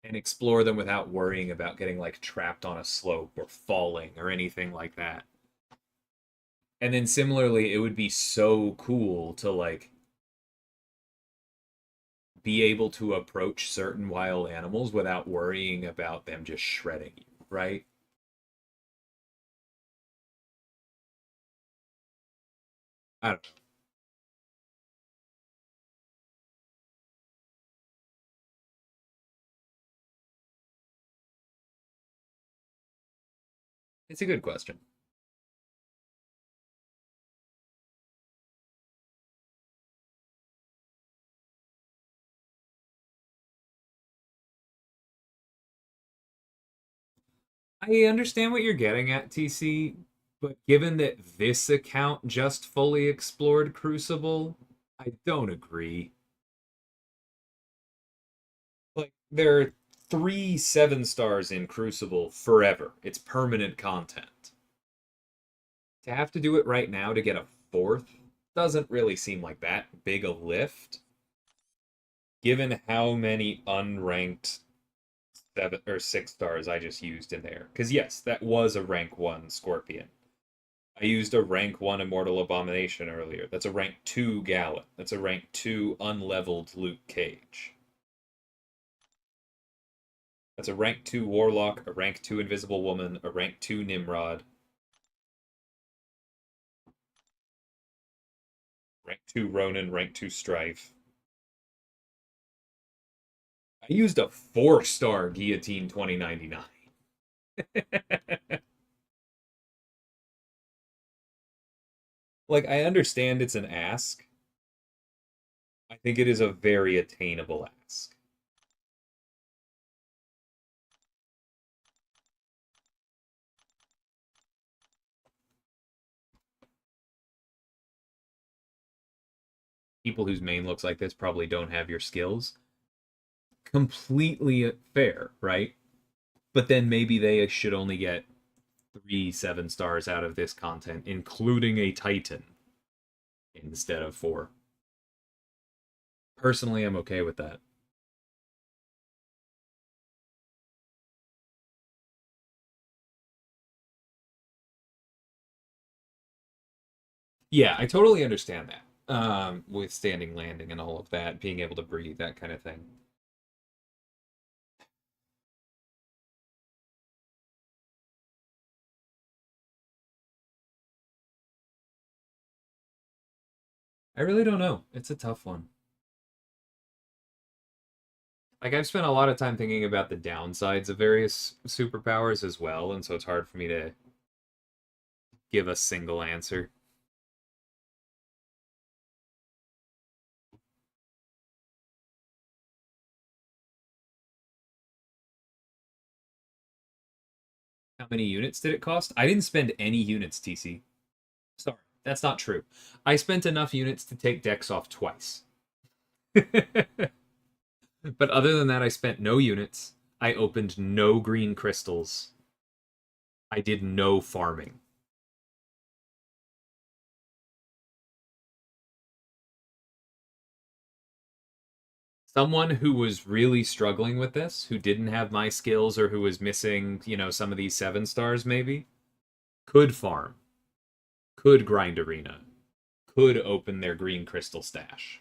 and explore them without worrying about getting like trapped on a slope or falling or anything like that. And then similarly, it would be so cool to like be able to approach certain wild animals without worrying about them just shredding you, right? I don't know. It's a good question. I understand what you're getting at, TC, but given that this account just fully explored Crucible, I don't agree. Like, there are three 7 stars in Crucible forever. It's permanent content. To have to do it right now to get a fourth doesn't really seem like that big a lift, given how many unranked 7 or 6 stars I just used in there. Because yes, that was a rank 1 Scorpion. I used a rank 1 Immortal Abomination earlier. That's a rank 2 Gallant. That's a rank 2 unleveled Luke Cage. That's a rank 2 Warlock, a rank 2 Invisible Woman, a rank 2 Nimrod, rank 2 Ronin, rank 2 Strife. I used a 4-star Guillotine 2099. Like, I understand it's an ask. I think it is a very attainable ask. People whose main looks like this probably don't have your skills. Completely fair, right? But then maybe they should only get 3 7 stars out of this content, including a Titan, instead of 4. Personally, I'm okay with that. Yeah, I totally understand that. With standing landing and all of that, being able to breathe, that kind of thing. I really don't know. It's a tough one. Like, I've spent a lot of time thinking about the downsides of various superpowers as well, and so it's hard for me to give a single answer. How many units did it cost? I didn't spend any units, TC. Sorry, that's not true. I spent enough units to take decks off twice. But other than that, I spent no units. I opened no green crystals. I did no farming. Someone who was really struggling with this, who didn't have my skills or who was missing, some of these 7 stars maybe, could farm, could grind arena, could open their green crystal stash.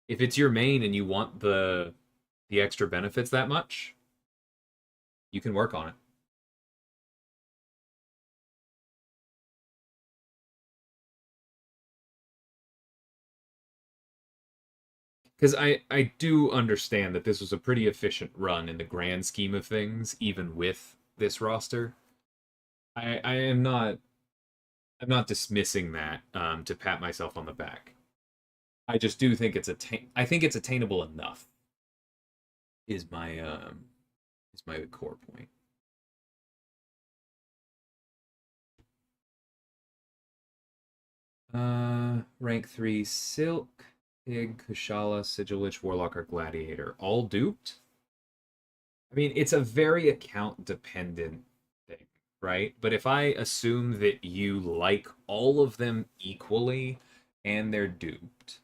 If it's your main and you want the extra benefits that much, you can work on it. Because I do understand that this was a pretty efficient run in the grand scheme of things, even with this roster. I am not I'm not dismissing that to pat myself on the back. I just do think I think it's attainable enough. Is my core point. Rank 3 Silk, Pig, Kushala, Sigil Witch, Warlock, or Gladiator. All duped? I mean, it's a very account dependent thing, right? But if I assume that you like all of them equally and they're duped,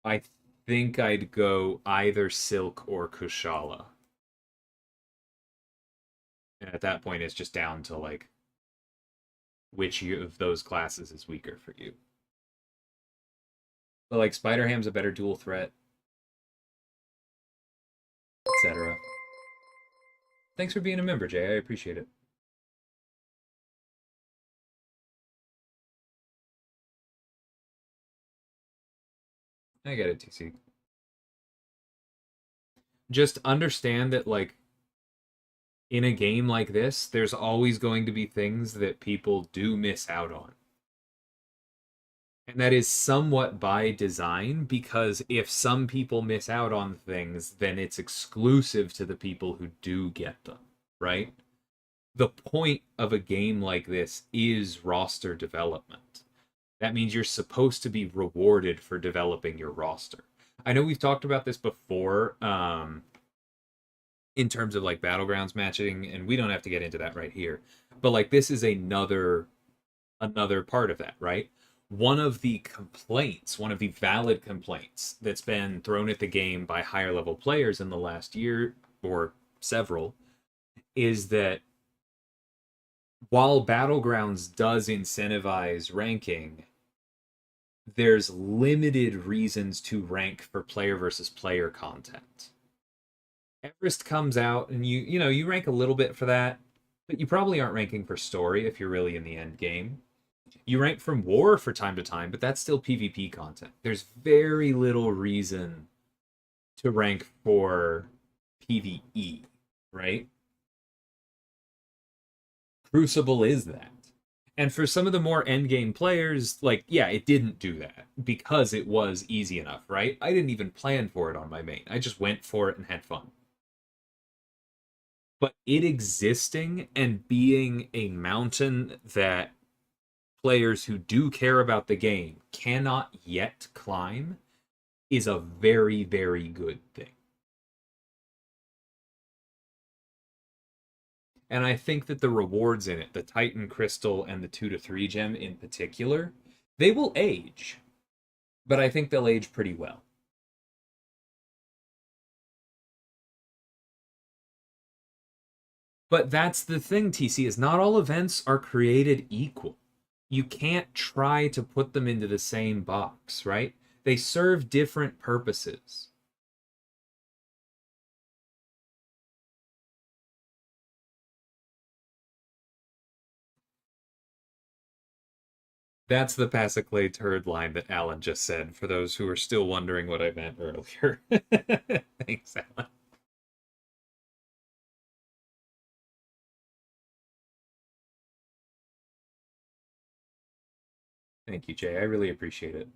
I think I'd go either Silk or Kushala. And at that point, it's just down to like which of those classes is weaker for you. But like Spider Ham's a better dual threat, etc. Thanks for being a member, Jay. I appreciate it. I get it, TC. Just understand that like in a game like this, there's always going to be things that people do miss out on. And that is somewhat by design because if some people miss out on things, then it's exclusive to the people who do get them, right? The point of a game like this is roster development. That means you're supposed to be rewarded for developing your roster. I know we've talked about this before, in terms of like battlegrounds matching, and we don't have to get into that right here. But like this is another part of that, right? One of the complaints, one of the valid complaints that's been thrown at the game by higher level players in the last year or several is that while Battlegrounds does incentivize ranking, there's limited reasons to rank for player versus player content. Everest comes out and you rank a little bit for that, but you probably aren't ranking for story if you're really in the end game. You rank from war for time to time, but that's still PvP content. There's very little reason to rank for PvE, right? Crucible is that. And for some of the more endgame players, like, yeah, it didn't do that because it was easy enough, right? I didn't even plan for it on my main. I just went for it and had fun. But it existing and being a mountain that players who do care about the game cannot yet climb is a very, very good thing. And I think that the rewards in it, the Titan Crystal and the 2 to 3 gem in particular, they will age, but I think they'll age pretty well. But that's the thing, TC, is not all events are created equal. You can't try to put them into the same box, right? They serve different purposes. That's the Passaclay turd line that Alan just said, for those who are still wondering what I meant earlier. Thanks, Alan. Thank you, Jay. I really appreciate it.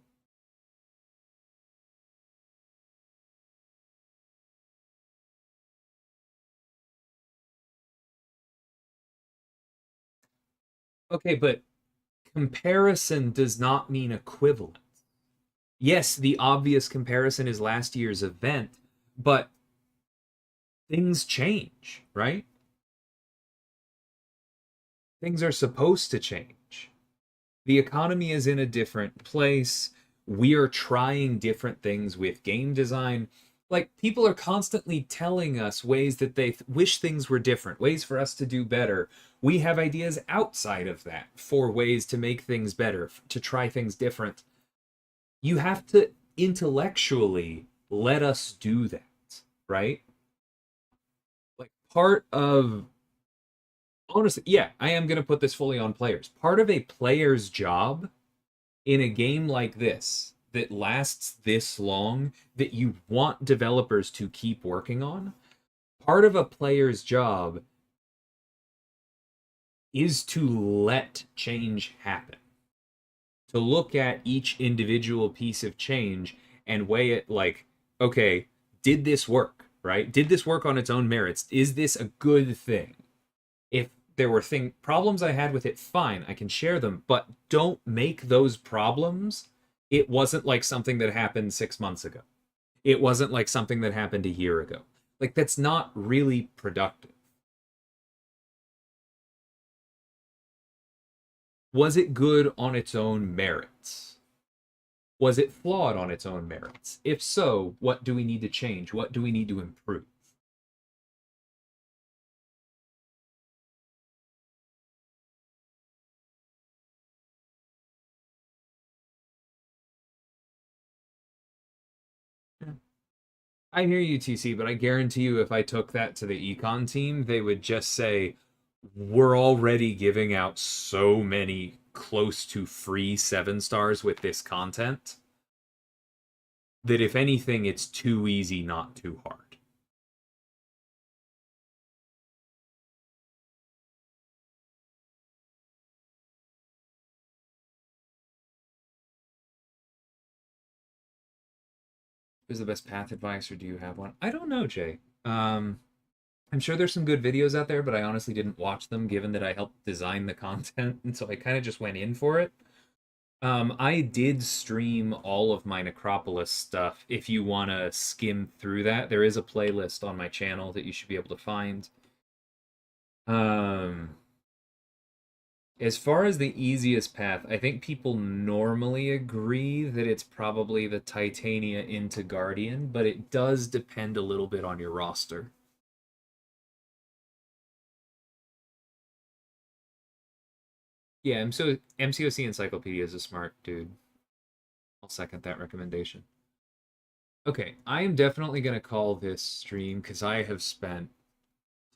Okay, but comparison does not mean equivalent. Yes, the obvious comparison is last year's event, but things change, right? Things are supposed to change. The economy is in a different place. We are trying different things with game design. Like, people are constantly telling us ways that they wish things were different, ways for us to do better. We have ideas outside of that for ways to make things better, to try things different. You have to intellectually let us do that, right? Like, part of honestly, yeah, I am going to put this fully on players. Part of a player's job in a game like this that lasts this long, that you want developers to keep working on, part of a player's job is to let change happen. To look at each individual piece of change and weigh it like, okay, did this work, right? Did this work on its own merits? Is this a good thing? If there were problems I had with it, fine, I can share them, but don't make those problems. It wasn't like something that happened 6 months ago. It wasn't like something that happened a year ago. Like, that's not really productive. Was it good on its own merits? Was it flawed on its own merits? If so, what do we need to change? What do we need to improve? I hear you, TC, but I guarantee you if I took that to the econ team, they would just say, we're already giving out so many close to free 7 stars with this content that if anything, it's too easy, not too hard. Who's the best path advice, or do you have one? I don't know, Jay. I'm sure there's some good videos out there, but I honestly didn't watch them given that I helped design the content, and so I kind of just went in for it. I did stream all of my Necropolis stuff. If you want to skim through that, there is a playlist on my channel that you should be able to find. As far as the easiest path, I think people normally agree that it's probably the Titania into Guardian, but it does depend a little bit on your roster. Yeah, MCOC Encyclopedia is a smart dude. I'll second that recommendation. Okay, I am definitely going to call this stream because I have spent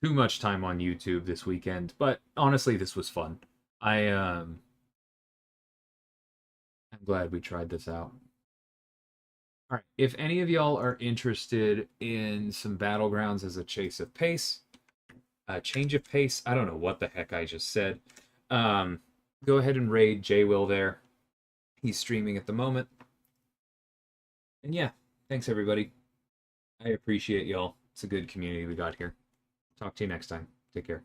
too much time on YouTube this weekend, but honestly, this was fun. I'm glad we tried this out. All right, if any of y'all are interested in some battlegrounds as a change of pace, I don't know what the heck I just said. Go ahead and raid J Will there. He's streaming at the moment. And yeah, thanks everybody. I appreciate y'all. It's a good community we got here. Talk to you next time. Take care.